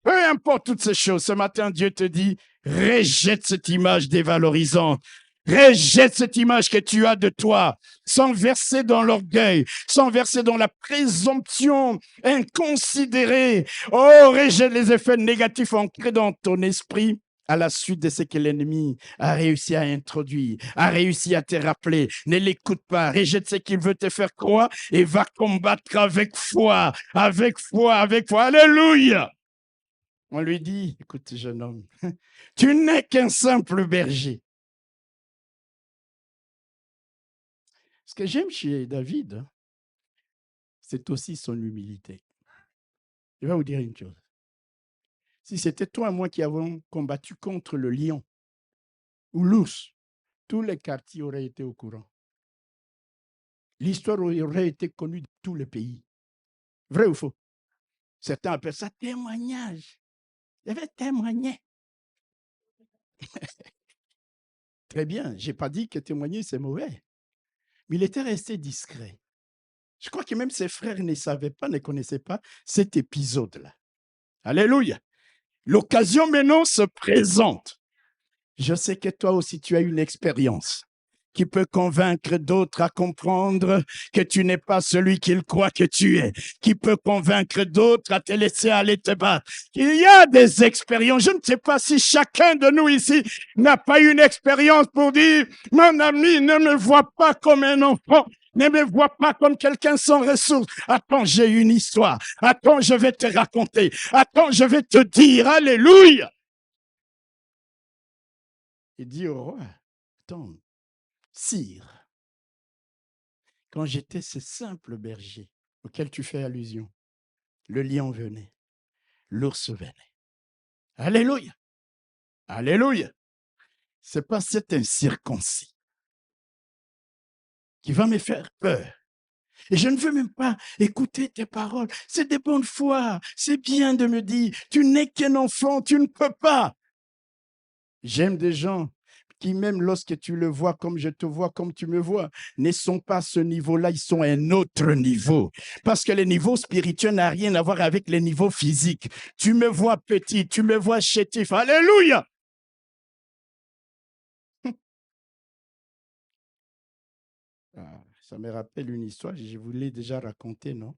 Peu importe toutes ces choses, ce matin, Dieu te dit, rejette cette image dévalorisante. Rejette cette image que tu as de toi, sans verser dans l'orgueil, sans verser dans la présomption inconsidérée. Oh, rejette les effets négatifs ancrés dans ton esprit à la suite de ce que l'ennemi a réussi à introduire, a réussi à te rappeler. Ne l'écoute pas, rejette ce qu'il veut te faire croire et va combattre avec foi, avec foi, avec foi. Alléluia! On lui dit, écoute, jeune homme, tu n'es qu'un simple berger. Ce que j'aime chez David, c'est aussi son humilité. Je vais vous dire une chose. Si c'était toi et moi qui avons combattu contre le lion ou l'ours, tous les quartiers auraient été au courant. L'histoire aurait été connue de tous les pays. Vrai ou faux? Certains appellent ça témoignage. Il avait témoigné. Très bien, je n'ai pas dit que témoigner, c'est mauvais. Mais il était resté discret. Je crois que même ses frères ne savaient pas, ne connaissaient pas cet épisode-là. Alléluia. L'occasion maintenant se présente. Je sais que toi aussi, tu as une expérience qui peut convaincre d'autres à comprendre que tu n'es pas celui qu'ils croient que tu es, qui peut convaincre d'autres à te laisser aller te battre. Il y a des expériences. Je ne sais pas si chacun de nous ici n'a pas une expérience pour dire, mon ami, ne me vois pas comme un enfant. Ne me vois pas comme quelqu'un sans ressources. Attends, j'ai une histoire. Attends, je vais te raconter. Attends, je vais te dire. Alléluia. Il dit au roi, attends, sire, quand j'étais ce simple berger auquel tu fais allusion, le lion venait, l'ours venait. Alléluia. Alléluia. C'est pas cet incirconcis qui va me faire peur. Et je ne veux même pas écouter tes paroles. C'est des bonnes foi. C'est bien de me dire, tu n'es qu'un enfant, tu ne peux pas. J'aime des gens qui, même lorsque tu le vois comme je te vois, comme tu me vois, ne sont pas à ce niveau-là, ils sont à un autre niveau. Parce que le niveau spirituel n'a rien à voir avec les niveaux physiques. Tu me vois petit, tu me vois chétif. Alléluia! Ça me rappelle une histoire, je vous l'ai déjà racontée, non?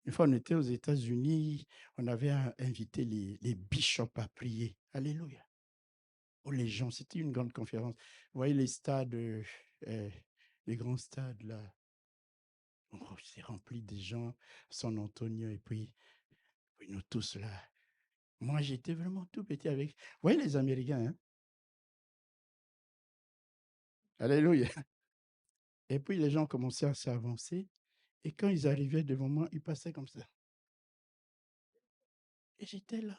Une fois, on était aux États-Unis, on avait invité les bishops à prier. Alléluia. Oh, les gens, c'était une grande conférence. Vous voyez les stades, les grands stades là. Oh, c'est rempli de gens, San Antonio, et puis nous tous là. Moi, j'étais vraiment tout petit avec. Vous voyez les Américains, hein? Alléluia. Et puis les gens commençaient à s'avancer. Et quand ils arrivaient devant moi, ils passaient comme ça. Et j'étais là.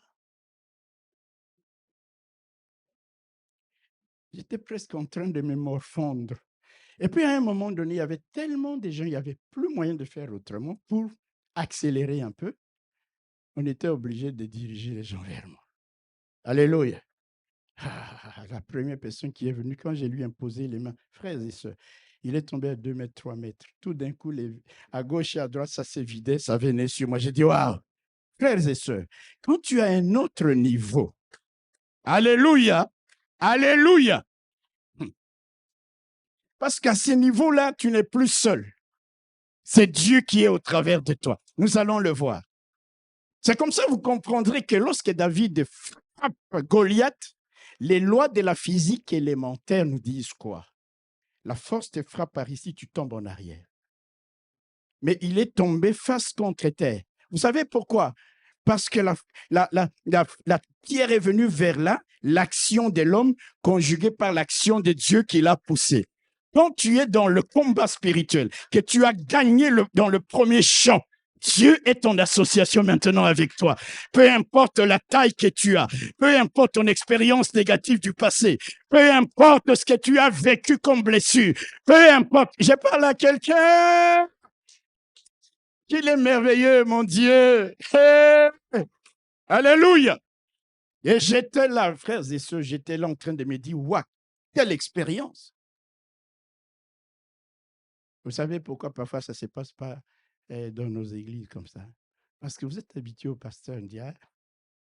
J'étais presque en train de me morfondre. Et puis à un moment donné, il y avait tellement de gens, il n'y avait plus moyen de faire autrement pour accélérer un peu. On était obligé de diriger les gens vers moi. Alléluia. La première personne qui est venue, quand j'ai lui imposé les mains, frères et sœurs, il est tombé à 2 mètres, 3 mètres. Tout d'un coup, à gauche et à droite, ça s'est vidé, ça venait sur moi. J'ai dit, waouh, frères et sœurs, quand tu as un autre niveau, alléluia, alléluia, parce qu'à ce niveau-là, tu n'es plus seul. C'est Dieu qui est au travers de toi. Nous allons le voir. C'est comme ça que vous comprendrez que lorsque David frappe Goliath, les lois de la physique élémentaire nous disent quoi? La force te frappe par ici, tu tombes en arrière. Mais il est tombé face contre terre. Vous savez pourquoi? Parce que la pierre est venue vers là, l'action de l'homme conjuguée par l'action de Dieu qui l'a poussé. Quand tu es dans le combat spirituel, que tu as gagné dans le premier champ, Dieu est en association maintenant avec toi. Peu importe la taille que tu as, peu importe ton expérience négative du passé, peu importe ce que tu as vécu comme blessure, peu importe. Je parle à quelqu'un. Qu'il est merveilleux, mon Dieu. Hey! Alléluia. Et j'étais là, frères et sœurs, j'étais là en train de me dire, waouh, quelle expérience. Vous savez pourquoi parfois ça ne se passe pas dans nos églises comme ça? Parce que vous êtes habitué au pasteur, on dit, ah,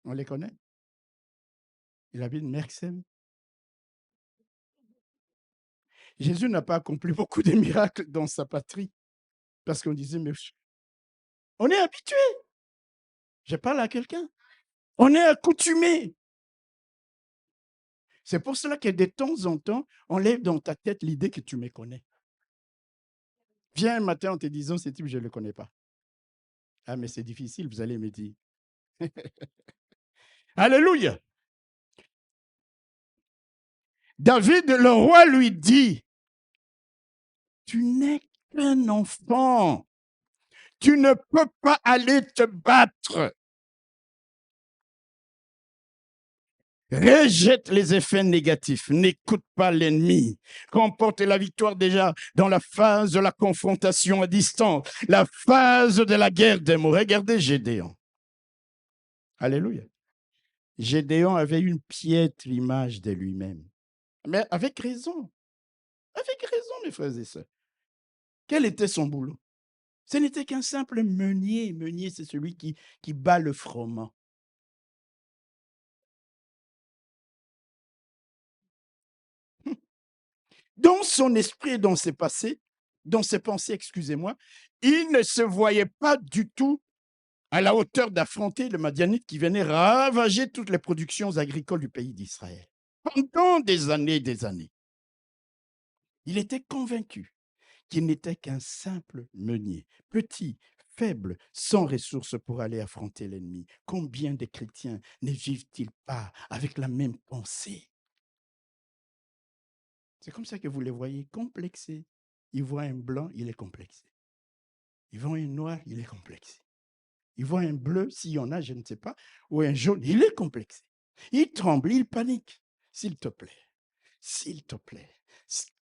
on les connaît. Il habite Merksem. Jésus n'a pas accompli beaucoup de miracles dans sa patrie. Parce qu'on disait, mais on est habitué. Je parle à quelqu'un. On est accoutumé. C'est pour cela que de temps en temps, on lève dans ta tête l'idée que tu me connais. Viens un matin en te disant, ce type, je ne le connais pas. Ah, mais c'est difficile, vous allez me dire. Alléluia. David, le roi, lui dit, tu n'es qu'un enfant. Tu ne peux pas aller te battre. Rejette les effets négatifs, n'écoute pas l'ennemi. Remporte la victoire déjà dans la phase de la confrontation à distance, la phase de la guerre des mots. Regardez Gédéon. Alléluia. Gédéon avait une piètre image de lui-même. Mais avec raison. Avec raison, mes frères et sœurs. Quel était son boulot? Ce n'était qu'un simple meunier. Meunier, c'est celui qui bat le froment. Dans son esprit et dans ses pensées, excusez-moi, il ne se voyait pas du tout à la hauteur d'affronter le Madianite qui venait ravager toutes les productions agricoles du pays d'Israël. Pendant des années, il était convaincu qu'il n'était qu'un simple meunier, petit, faible, sans ressources pour aller affronter l'ennemi. Combien de chrétiens ne vivent-ils pas avec la même pensée? C'est comme ça que vous les voyez complexés. Ils voient un blanc, il est complexé. Ils voient un noir, il est complexé. Ils voient un bleu, s'il y en a, je ne sais pas, ou un jaune, il est complexé. Il tremble, il panique. S'il te plaît,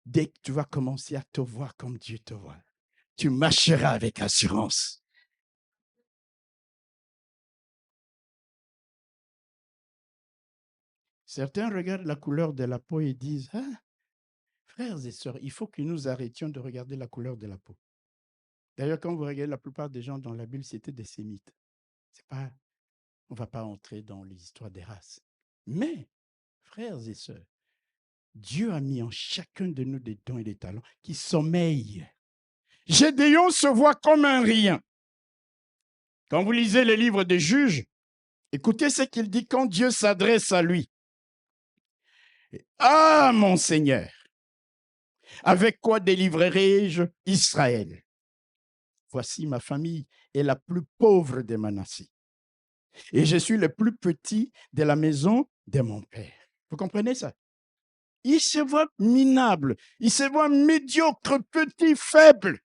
dès que tu vas commencer à te voir comme Dieu te voit, tu marcheras avec assurance. Certains regardent la couleur de la peau et disent, ah, frères et sœurs, il faut que nous arrêtions de regarder la couleur de la peau. D'ailleurs, quand vous regardez la plupart des gens dans la Bible, c'était des sémites. On ne va pas entrer dans les histoires des races. Mais, frères et sœurs, Dieu a mis en chacun de nous des dons et des talents qui sommeillent. Gédéon se voit comme un rien. Quand vous lisez les livres des juges, écoutez ce qu'il dit quand Dieu s'adresse à lui. Ah, mon Seigneur, avec quoi délivrerai-je Israël? Voici ma famille est la plus pauvre de Manassé. Et je suis le plus petit de la maison de mon père. Vous comprenez ça? Il se voit minable, il se voit médiocre, petit, faible.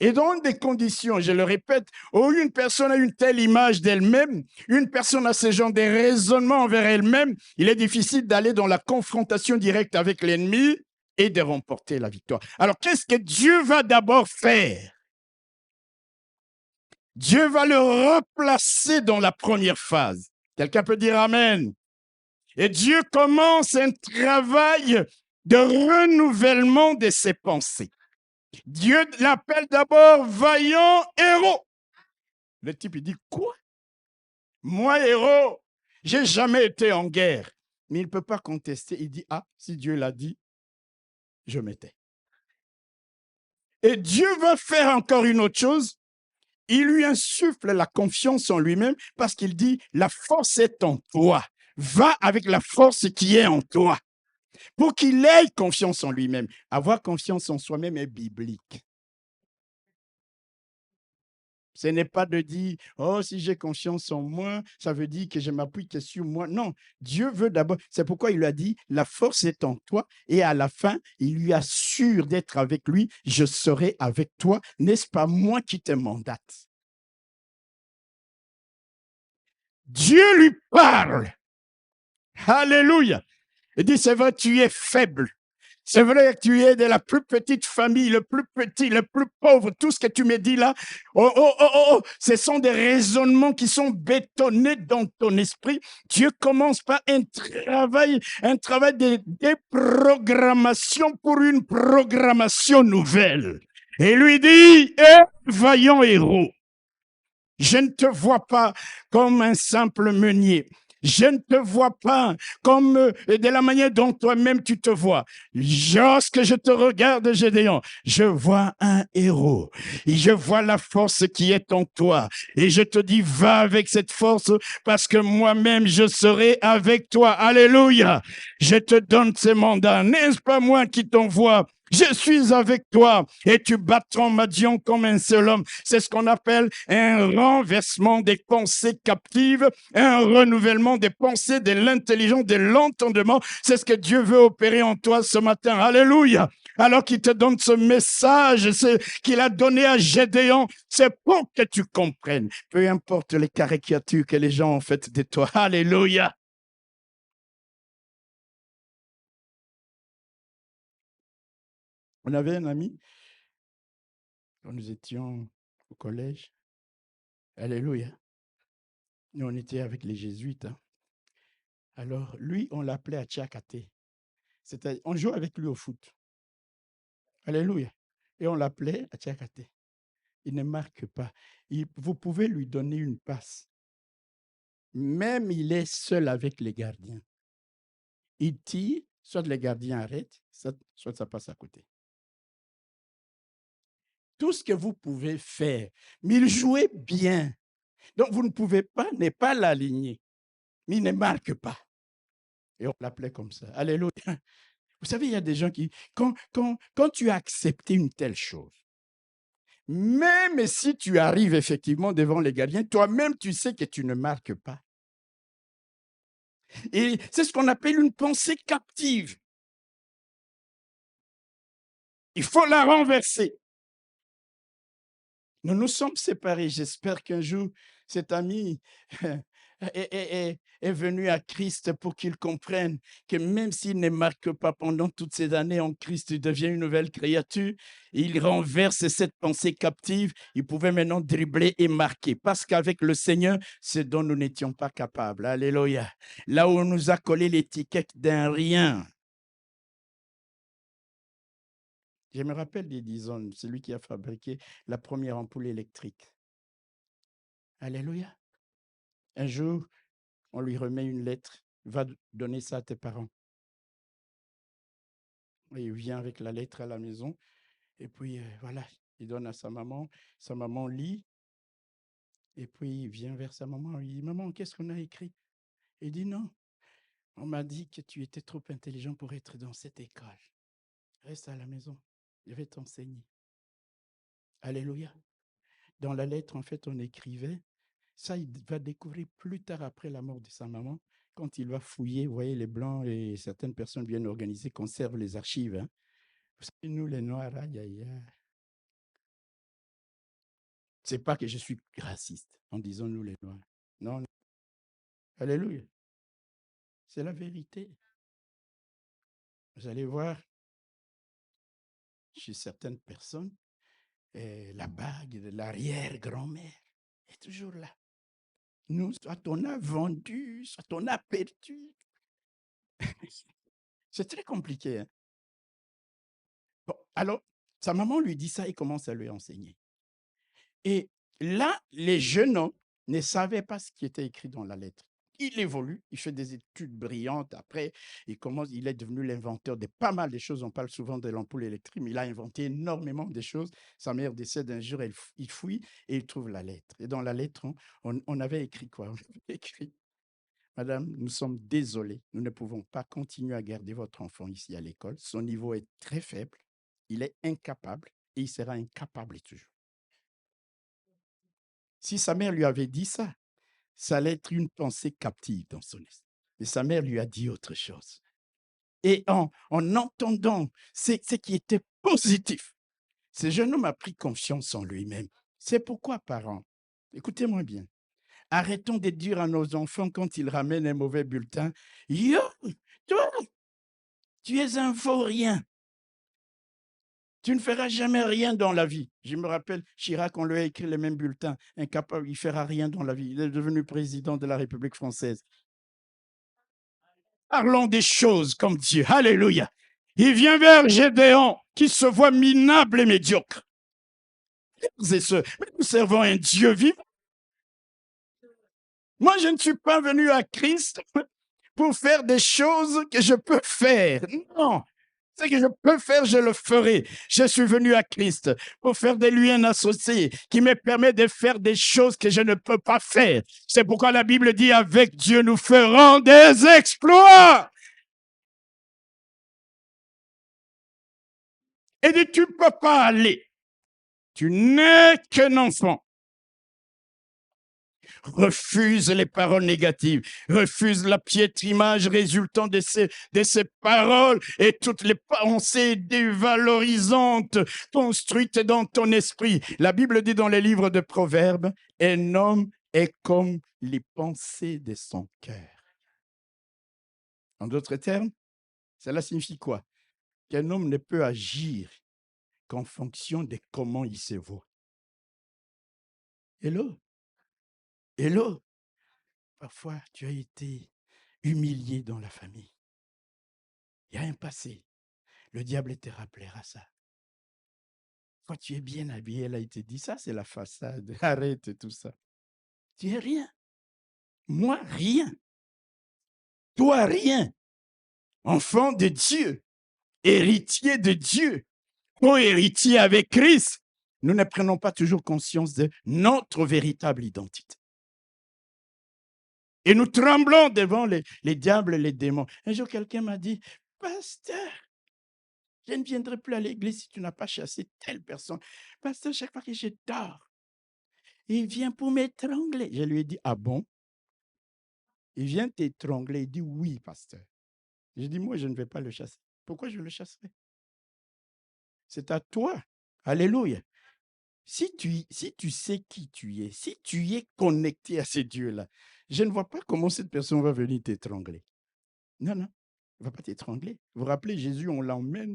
Et dans des conditions, je le répète, où une personne a une telle image d'elle-même, une personne a ce genre de raisonnement envers elle-même, il est difficile d'aller dans la confrontation directe avec l'ennemi et de remporter la victoire. Alors, qu'est-ce que Dieu va d'abord faire? Dieu va le replacer dans la première phase. Quelqu'un peut dire Amen. Et Dieu commence un travail de renouvellement de ses pensées. Dieu l'appelle d'abord vaillant héros. Le type, il dit, quoi? Moi, héros, j'ai jamais été en guerre. Mais il ne peut pas contester. Il dit, ah, si Dieu l'a dit, je m'étais. Et Dieu va faire encore une autre chose. Il lui insuffle la confiance en lui-même parce qu'il dit, la force est en toi. Va avec la force qui est en toi. Pour qu'il ait confiance en lui-même. Avoir confiance en soi-même est biblique. Ce n'est pas de dire, oh, si j'ai confiance en moi, ça veut dire que je m'appuie que sur moi. Non, Dieu veut d'abord. C'est pourquoi il lui a dit, la force est en toi. Et à la fin, il lui assure d'être avec lui. Je serai avec toi. N'est-ce pas moi qui te mandate? Dieu lui parle. Alléluia. Il dit, c'est vrai, tu es faible. C'est vrai que tu es de la plus petite famille, le plus petit, le plus pauvre. Tout ce que tu me dis là, ce sont des raisonnements qui sont bétonnés dans ton esprit. Dieu commence par un travail de déprogrammation pour une programmation nouvelle. Et lui dit, vaillant héros, je ne te vois pas comme un simple meunier. Je ne te vois pas comme de la manière dont toi-même tu te vois. Lorsque je te regarde, Gédéon, je vois un héros. Et je vois la force qui est en toi. Et je te dis, va avec cette force parce que moi-même, je serai avec toi. Alléluia. Je te donne ce mandat. N'est-ce pas moi qui t'envoie Je suis avec toi et tu battras Madian comme un seul homme. C'est ce qu'on appelle un renversement des pensées captives, un renouvellement des pensées, de l'intelligence, de l'entendement. C'est ce que Dieu veut opérer en toi ce matin. Alléluia. Alors qu'il te donne ce message, qu'il a donné à Gédéon, c'est pour que tu comprennes. Peu importe les caricatures que les gens ont faites de toi. Alléluia. On avait un ami, quand nous étions au collège. Alléluia. Nous, on était avec les jésuites. Hein. Alors, lui, on l'appelait Achiakate. C'est-à-dire, on jouait avec lui au foot. Alléluia. Et on l'appelait Achiakate. Il ne marque pas. Vous pouvez lui donner une passe. Même il est seul avec les gardiens. Il tire, soit les gardiens arrêtent, soit ça passe à côté. Tout ce que vous pouvez faire, mais il jouait bien. Donc, vous ne pouvez pas ne pas l'aligner. Mais il ne marque pas. Et on l'appelait comme ça. Alléluia. Vous savez, il y a des gens qui, quand tu as accepté une telle chose, même si tu arrives effectivement devant les gardiens, toi-même, tu sais que tu ne marques pas. Et c'est ce qu'on appelle une pensée captive. Il faut la renverser. Nous nous sommes séparés. J'espère qu'un jour, cet ami est venu à Christ pour qu'il comprenne que même s'il ne marque pas pendant toutes ces années en Christ, il devient une nouvelle créature. Il renverse cette pensée captive. Il pouvait maintenant dribbler et marquer. Parce qu'avec le Seigneur, c'est dont nous n'étions pas capables. Alléluia. Là où on nous a collé l'étiquette d'un rien. Je me rappelle d'Edison, celui qui a fabriqué la première ampoule électrique. Alléluia. Un jour, on lui remet une lettre, va donner ça à tes parents. Et il vient avec la lettre à la maison, et puis voilà, il donne à sa maman lit, et puis il vient vers sa maman, il dit, maman, qu'est-ce qu'on a écrit? Il dit, non, on m'a dit que tu étais trop intelligent pour être dans cette école. Reste à la maison, je vais t'enseigner. Alléluia. Dans la lettre, en fait, on écrivait, ça, il va découvrir plus tard après la mort de sa maman, quand il va fouiller, vous voyez, les Blancs et certaines personnes bien organisées conservent les archives. Hein. Vous savez, nous, les Noirs, aïe, aïe, aïe. C'est pas que je suis raciste en disant nous, les Noirs. Non, non. Alléluia. C'est la vérité. Vous allez voir, chez certaines personnes, la bague de l'arrière-grand-mère est toujours là. Nous, soit on a vendu, soit on a perdu. C'est très compliqué. Hein? Bon, alors, sa maman lui dit ça et commence à lui enseigner. Et là, les jeunes hommes ne savaient pas ce qui était écrit dans la lettre. Il évolue, il fait des études brillantes. Après, il est devenu l'inventeur de pas mal de choses. On parle souvent de l'ampoule électrique, mais il a inventé énormément de choses. Sa mère décède un jour, il fouille et il trouve la lettre. Et dans la lettre, on avait écrit quoi? On avait écrit, Madame, nous sommes désolés, nous ne pouvons pas continuer à garder votre enfant ici à l'école. Son niveau est très faible, il est incapable et il sera incapable toujours. Si sa mère lui avait dit ça, ça allait être une pensée captive dans son esprit. Mais sa mère lui a dit autre chose. Et en entendant ce qui était positif, ce jeune homme a pris confiance en lui-même. C'est pourquoi, parents, écoutez-moi bien, arrêtons de dire à nos enfants quand ils ramènent un mauvais bulletin, « Yo, toi, tu es un vaurien. Tu ne feras jamais rien dans la vie. » Je me rappelle, Chirac, on lui a écrit le même bulletin. Incapable, il ne fera rien dans la vie. Il est devenu président de la République française. Parlons des choses comme Dieu. Alléluia. Il vient vers Gédéon, qui se voit minable et médiocre. Mais nous servons un Dieu vivant. Moi, je ne suis pas venu à Christ pour faire des choses que je peux faire. Non. Ce que je peux faire, je le ferai. Je suis venu à Christ pour faire de lui un associé qui me permet de faire des choses que je ne peux pas faire. C'est pourquoi la Bible dit, avec Dieu, nous ferons des exploits. Et dit, tu ne peux pas aller. Tu n'es qu'un enfant. Refuse les paroles négatives, refuse la piètre image résultant de ces paroles et toutes les pensées dévalorisantes construites dans ton esprit. La Bible dit dans les livres de Proverbes, un homme est comme les pensées de son cœur. En d'autres termes, cela signifie quoi? Qu'un homme ne peut agir qu'en fonction de comment il se voit. Hello? Hello? Parfois, tu as été humilié dans la famille. Il y a un passé. Le diable te rappellera ça. Quand tu es bien habillé, elle a été dit, ça c'est la façade. Arrête tout ça. Tu es rien. Moi, rien. Toi, rien. Enfant de Dieu. Héritier de Dieu. Co-héritier avec Christ. Nous ne prenons pas toujours conscience de notre véritable identité. Et nous tremblons devant les diables et les démons. Un jour, quelqu'un m'a dit, pasteur, je ne viendrai plus à l'église si tu n'as pas chassé telle personne. Pasteur, chaque fois que je dors, il vient pour m'étrangler. Je lui ai dit, ah bon? Il vient t'étrangler. Il dit, oui, pasteur. J'ai dit, moi, je ne vais pas le chasser. Pourquoi je le chasserai? C'est à toi. Alléluia. Si tu sais qui tu es, si tu es connecté à ce Dieu-là, je ne vois pas comment cette personne va venir t'étrangler. Non, non, il ne va pas t'étrangler. Vous vous rappelez, Jésus, on l'emmène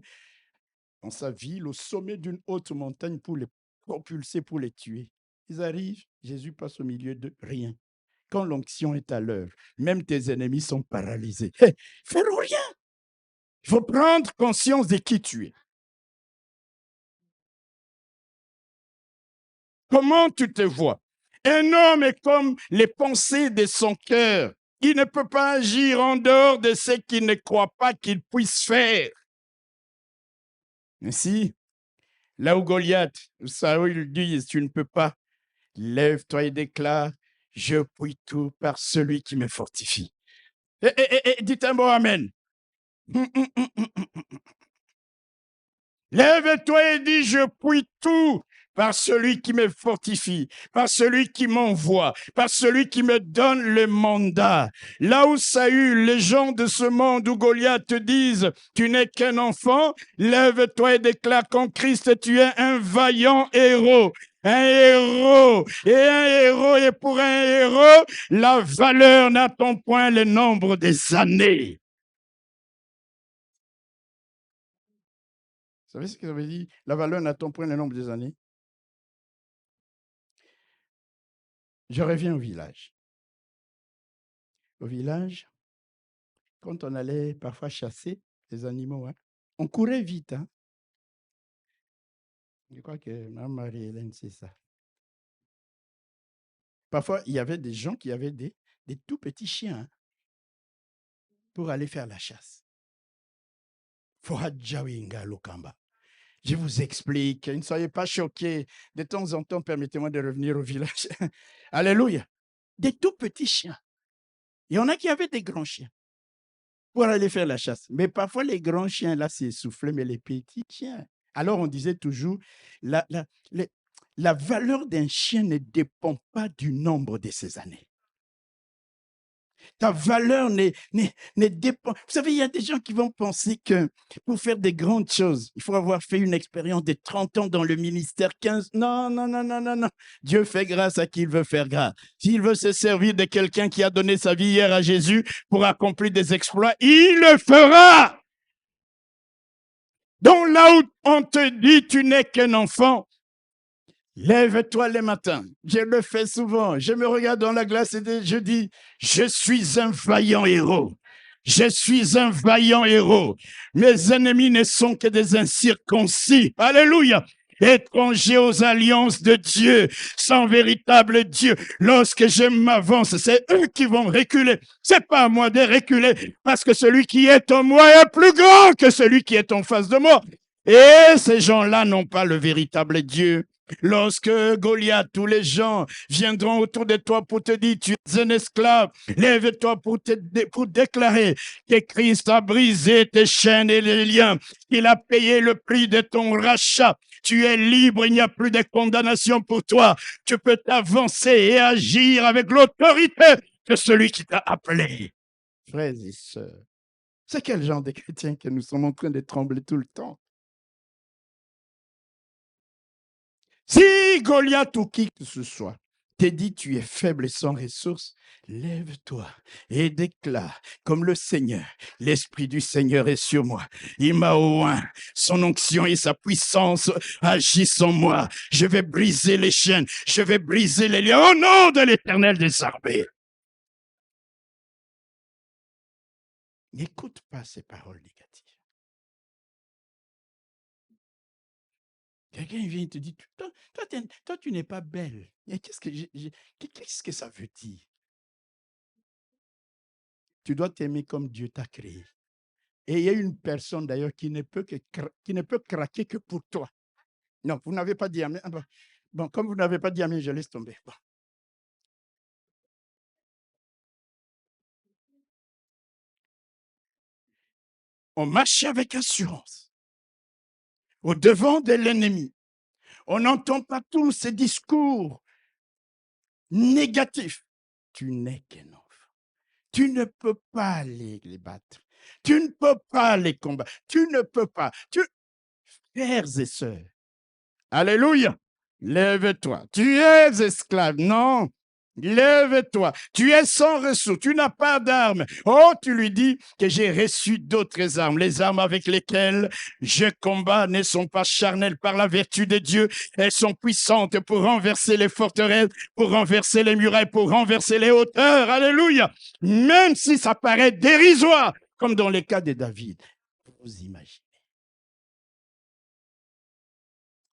dans sa ville, au sommet d'une haute montagne pour les propulser, pour les tuer. Ils arrivent, Jésus passe au milieu de rien. Quand l'onction est à l'heure, même tes ennemis sont paralysés. Hey, ils ne feront rien. Il faut prendre conscience de qui tu es. Comment tu te vois? Un homme est comme les pensées de son cœur. Il ne peut pas agir en dehors de ce qu'il ne croit pas qu'il puisse faire. Ainsi, là où Goliath, Saül dit, tu ne peux pas, lève-toi et déclare, je puis tout par celui qui me fortifie. Dites un mot amen. Lève-toi et dis, je puis tout par celui qui me fortifie, par celui qui m'envoie, par celui qui me donne le mandat. Là où Saül, les gens de ce monde, où Goliath te disent, tu n'es qu'un enfant, lève-toi et déclare qu'en Christ, tu es un vaillant héros. Un héros, et pour un héros, la valeur n'attend point le nombre des années. Vous savez ce que ça veut dire? La valeur n'attend point le nombre des années. Je reviens au village. Au village, quand on allait parfois chasser les animaux, on courait vite. Je crois que Mme Marie-Hélène, c'est ça. Parfois, il y avait des gens qui avaient des tout petits chiens pour aller faire la chasse. Je vous explique, ne soyez pas choqués. De temps en temps, permettez-moi de revenir au village. Alléluia. Des tout petits chiens. Il y en a qui avaient des grands chiens pour aller faire la chasse. Mais parfois, les grands chiens, là, s'essoufflaient, mais les petits chiens. Alors, on disait toujours, la valeur d'un chien ne dépend pas du nombre de ses années. Ta valeur ne dépend. Vous savez, il y a des gens qui vont penser que pour faire des grandes choses, il faut avoir fait une expérience de 30 ans dans le ministère, 15. Non, non, non, non, non, non. Dieu fait grâce à qui il veut faire grâce. S'il veut se servir de quelqu'un qui a donné sa vie hier à Jésus pour accomplir des exploits, il le fera. Donc là où on te dit tu n'es qu'un enfant, lève-toi le matin. Je le fais souvent. Je me regarde dans la glace et je dis, je suis un vaillant héros. Je suis un vaillant héros. Mes ennemis ne sont que des incirconcis. Alléluia. Étrangers aux alliances de Dieu, sans véritable Dieu. Lorsque je m'avance, c'est eux qui vont reculer. C'est pas à moi de reculer, parce que celui qui est en moi est plus grand que celui qui est en face de moi. Et ces gens-là n'ont pas le véritable Dieu. Lorsque Goliath, tous les gens viendront autour de toi pour te dire, tu es un esclave, lève-toi pour déclarer que Christ a brisé tes chaînes et les liens, qu'il a payé le prix de ton rachat. Tu es libre, il n'y a plus de condamnation pour toi. Tu peux t'avancer et agir avec l'autorité de celui qui t'a appelé. Frères et sœurs, c'est quel genre de chrétiens que nous sommes en train de trembler tout le temps? Si Goliath ou qui que ce soit te dit tu es faible et sans ressources, lève-toi et déclare comme le Seigneur, l'Esprit du Seigneur est sur moi. Il m'a oint, son onction et sa puissance agissent en moi. Je vais briser les chaînes, je vais briser les liens au nom de l'Éternel des armées. N'écoute pas ces paroles négatives. Quelqu'un vient et te dit, toi, tu n'es pas belle. Et qu'est-ce que ça veut dire? Tu dois t'aimer comme Dieu t'a créé. Et il y a une personne d'ailleurs qui ne peut craquer que pour toi. Non, vous n'avez pas dit amen. Ah bon, comme vous n'avez pas dit amen, je laisse tomber. Bon. On marche avec assurance au devant de l'ennemi. On n'entend pas tous ces discours négatifs. Tu n'es qu'un enfant. Tu ne peux pas les battre. Tu ne peux pas les combattre. Tu ne peux pas. Frères et sœurs, alléluia, lève-toi. Tu es esclave, non. Lève-toi. Tu es sans ressources. Tu n'as pas d'armes. Oh, tu lui dis que j'ai reçu d'autres armes. Les armes avec lesquelles je combats ne sont pas charnelles par la vertu de Dieu. Elles sont puissantes pour renverser les forteresses, pour renverser les murailles, pour renverser les hauteurs. Alléluia. Même si ça paraît dérisoire, comme dans le cas de David. Vous imaginez.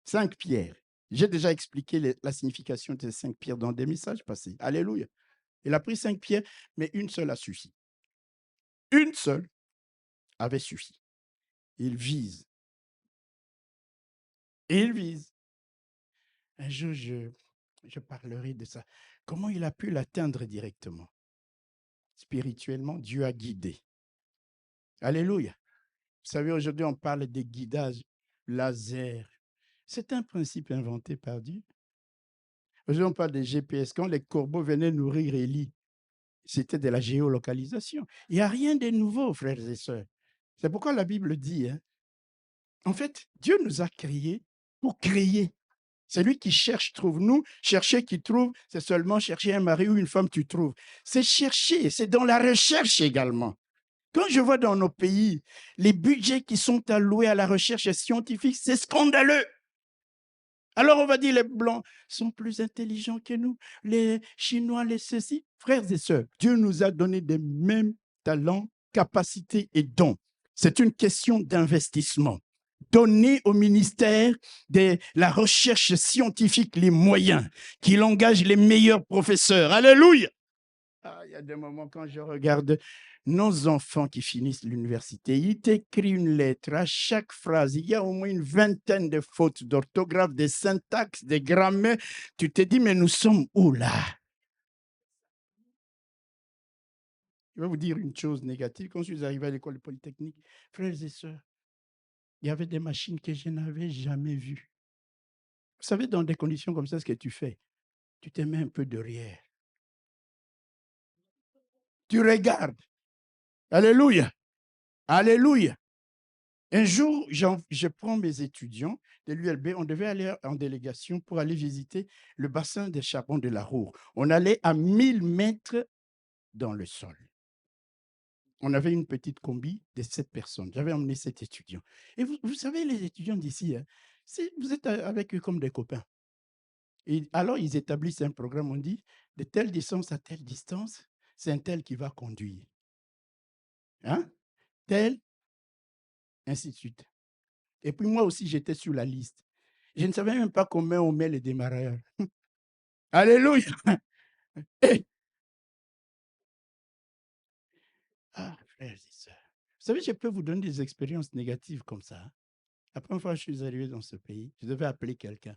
5 pierres. J'ai déjà expliqué la signification des 5 pierres dans des messages passés. Alléluia. Il a pris 5 pierres, mais une seule a suffi. Une seule avait suffi. Il vise. Il vise. Un jour, je parlerai de ça. Comment il a pu l'atteindre directement? Spirituellement, Dieu a guidé. Alléluia. Vous savez, aujourd'hui, on parle des guidages laser. C'est un principe inventé par Dieu. Aujourd'hui, on parle des GPS. Quand les corbeaux venaient nourrir Élie, c'était de la géolocalisation. Il n'y a rien de nouveau, frères et sœurs. C'est pourquoi la Bible dit, hein, en fait, Dieu nous a créés pour créer. Celui qui cherche trouve. Nous, chercher qui trouve, c'est seulement chercher un mari ou une femme, tu trouves. C'est chercher, c'est dans la recherche également. Quand je vois dans nos pays les budgets qui sont alloués à la recherche scientifique, c'est scandaleux. Alors on va dire les Blancs sont plus intelligents que nous, les Chinois, les ceci. Frères et sœurs, Dieu nous a donné des mêmes talents, capacités et dons. C'est une question d'investissement. Donner au ministère de la recherche scientifique les moyens, qu'il engage les meilleurs professeurs. Alléluia! Ah, il y a des moments quand je regarde nos enfants qui finissent l'université, ils t'écrivent une lettre à chaque phrase. Il y a au moins une vingtaine de fautes d'orthographe, de syntaxe, de grammaire. Tu te dis, mais nous sommes où là? Je vais vous dire une chose négative. Quand je suis arrivé à l'école polytechnique, frères et sœurs, il y avait des machines que je n'avais jamais vues. Vous savez, dans des conditions comme ça, ce que tu fais, tu te mets un peu derrière. Tu regardes. Alléluia. Alléluia. Un jour, je prends mes étudiants de l'ULB, on devait aller en délégation pour aller visiter le bassin des charbons de la Roure. On allait à 1000 mètres dans le sol. On avait une petite combi de 7 personnes. J'avais emmené 7 étudiants. Et vous savez, les étudiants d'ici, hein, vous êtes avec eux comme des copains. Et alors, ils établissent un programme, on dit, de telle distance à telle distance, c'est un tel qui va conduire. Hein? Tel, ainsi de suite. Et puis moi aussi, j'étais sur la liste. Je ne savais même pas combien on met les démarreurs. Alléluia. Hey. Ah, frères et sœurs. Vous savez, je peux vous donner des expériences négatives comme ça. La première fois que je suis arrivé dans ce pays, je devais appeler quelqu'un.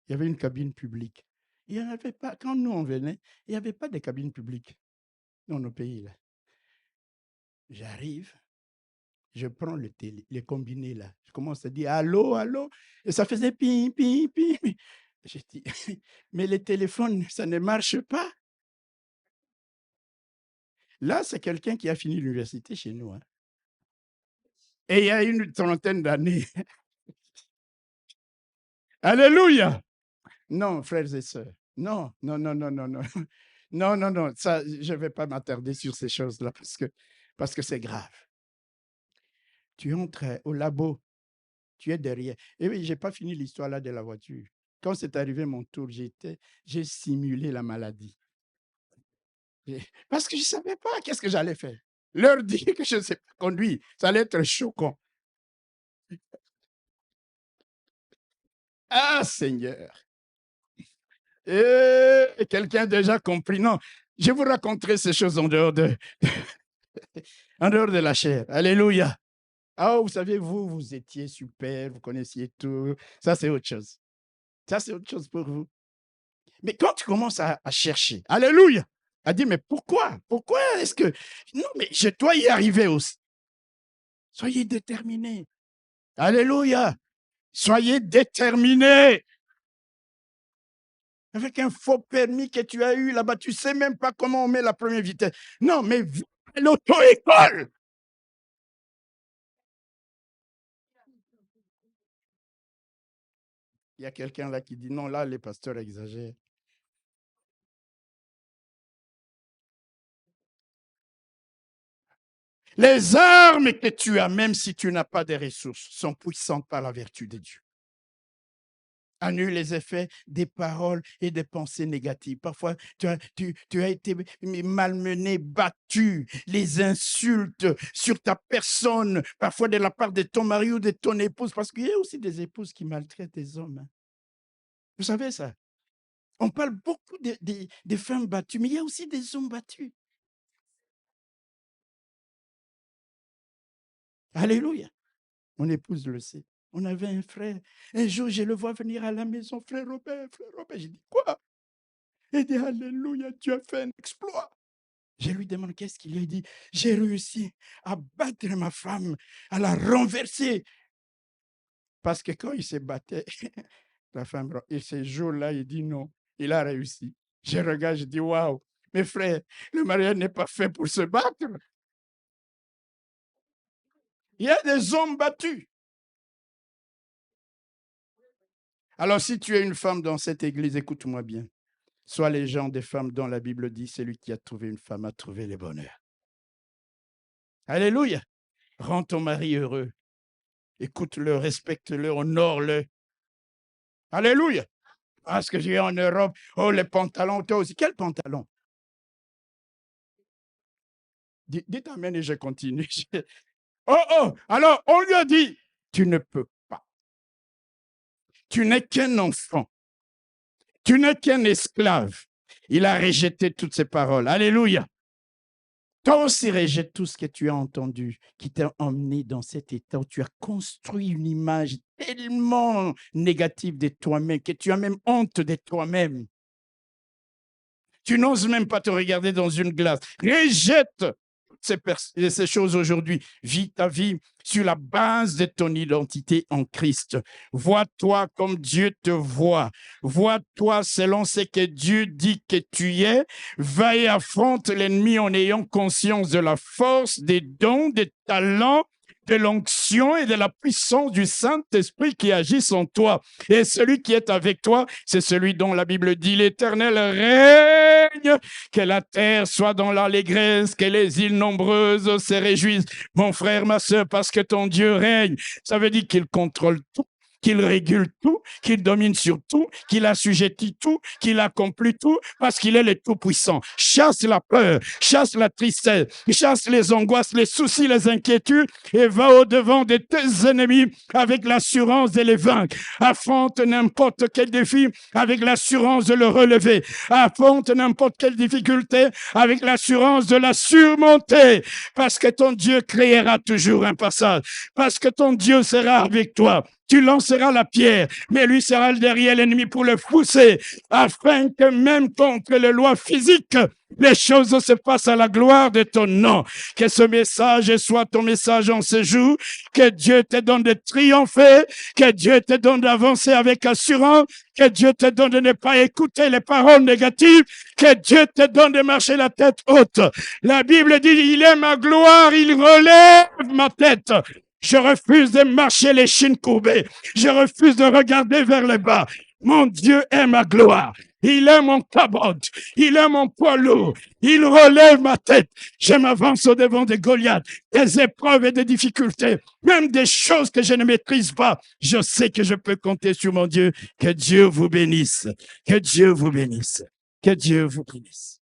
Il y avait une cabine publique. Il n'y en avait pas. Quand nous, on venait, il n'y avait pas de cabine publique dans nos pays. Là. J'arrive, je prends les combinés là. Je commence à dire allô, allô. Et ça faisait ping, ping, ping. J'ai dit, mais les téléphones, ça ne marche pas. Là, c'est quelqu'un qui a fini l'université chez nous. Hein. Et il y a une trentaine d'années. Alléluia! Non, frères et sœurs. Non, non, non, non, non, non. Non, non, non. Ça, je ne vais pas m'attarder sur ces choses-là parce que c'est grave. Tu entres au labo, tu es derrière. Et oui, je n'ai pas fini l'histoire là de la voiture. Quand c'est arrivé mon tour, j'ai simulé la maladie. Parce que je ne savais pas qu'est-ce que j'allais faire. Leur dire que je ne sais pas conduire, ça allait être choquant. Ah, Seigneur! Et quelqu'un a déjà compris. Non, je vous raconterai ces choses en dehors en dehors de la chair. Alléluia! Ah, vous savez, vous étiez super, vous connaissiez tout. Ça, c'est autre chose. Ça, c'est autre chose pour vous. Mais quand tu commences à chercher, alléluia, à dire, mais pourquoi? Pourquoi est-ce que... Non, mais je dois y arriver aussi. Soyez déterminés. Alléluia. Soyez déterminés. Avec un faux permis que tu as eu là-bas, tu ne sais même pas comment on met la première vitesse. Non, mais l'auto-école. Il y a quelqu'un là qui dit, non, là, les pasteurs exagèrent. Les armes que tu as, même si tu n'as pas de ressources, sont puissantes par la vertu de Dieu. Annule les effets des paroles et des pensées négatives. Parfois, tu as été malmené, battu, les insultes sur ta personne, parfois de la part de ton mari ou de ton épouse, parce qu'il y a aussi des épouses qui maltraitent des hommes. Hein. Vous savez ça? On parle beaucoup des femmes battues, mais il y a aussi des hommes battus. Alléluia. Mon épouse le sait. On avait un frère. Un jour, je le vois venir à la maison. Frère Robert, frère Robert. J'ai dit, quoi? Il dit, alléluia, tu as fait un exploit. Je lui demande qu'est-ce qu'il a dit. J'ai réussi à battre ma femme, à la renverser. Parce que quand il se battait, la femme, et ce jour-là, il dit non, il a réussi. Je regarde, je dis, waouh, mes frères, le mariage n'est pas fait pour se battre. Il y a des hommes battus. Alors, si tu es une femme dans cette église, écoute-moi bien. Sois les gens des femmes dont la Bible dit, celui qui a trouvé une femme a trouvé le bonheur. Alléluia. Rends ton mari heureux. Écoute-le, respecte-le, honore-le. Alléluia. Parce que j'ai en Europe, oh, les pantalons, toi aussi. Quel pantalon? Dites amen et je continue. Oh, alors on lui a dit, tu ne peux pas. Tu n'es qu'un enfant. Tu n'es qu'un esclave. Il a rejeté toutes ces paroles. Alléluia. Toi aussi, rejette tout ce que tu as entendu, qui t'a emmené dans cet état où tu as construit une image tellement négative de toi-même, que tu as même honte de toi-même. Tu n'oses même pas te regarder dans une glace. Rejette ces choses aujourd'hui. Vis ta vie sur la base de ton identité en Christ. Vois-toi comme Dieu te voit. Vois-toi selon ce que Dieu dit que tu es. Va et affronte l'ennemi en ayant conscience de la force, des dons, des talents, de l'onction et de la puissance du Saint-Esprit qui agissent en toi. Et celui qui est avec toi, c'est celui dont la Bible dit l'Éternel règne, que la terre soit dans l'allégresse, que les îles nombreuses se réjouissent. Mon frère, ma soeur, parce que ton Dieu règne, ça veut dire qu'il contrôle tout, qu'il régule tout, qu'il domine sur tout, qu'il assujettit tout, qu'il accomplit tout, parce qu'il est le Tout-Puissant. Chasse la peur, chasse la tristesse, chasse les angoisses, les soucis, les inquiétudes, et va au-devant de tes ennemis avec l'assurance de les vaincre. Affronte n'importe quel défi avec l'assurance de le relever. Affronte n'importe quelle difficulté avec l'assurance de la surmonter, parce que ton Dieu créera toujours un passage, parce que ton Dieu sera avec toi. tu lanceras la pierre, mais lui sera derrière l'ennemi pour le pousser, afin que même contre les lois physiques, les choses se passent à la gloire de ton nom. Que ce message soit ton message en ce jour, que Dieu te donne de triompher, que Dieu te donne d'avancer avec assurance, que Dieu te donne de ne pas écouter les paroles négatives, que Dieu te donne de marcher la tête haute. La Bible dit, il est ma gloire, il relève ma tête. Je refuse de marcher les chines courbées. Je refuse de regarder vers le bas. Mon Dieu est ma gloire. Il est mon cabot. Il est mon poids lourd. Il relève ma tête. Je m'avance au devant de Goliath, des épreuves et des difficultés, même des choses que je ne maîtrise pas. Je sais que je peux compter sur mon Dieu. Que Dieu vous bénisse. Que Dieu vous bénisse. Que Dieu vous bénisse.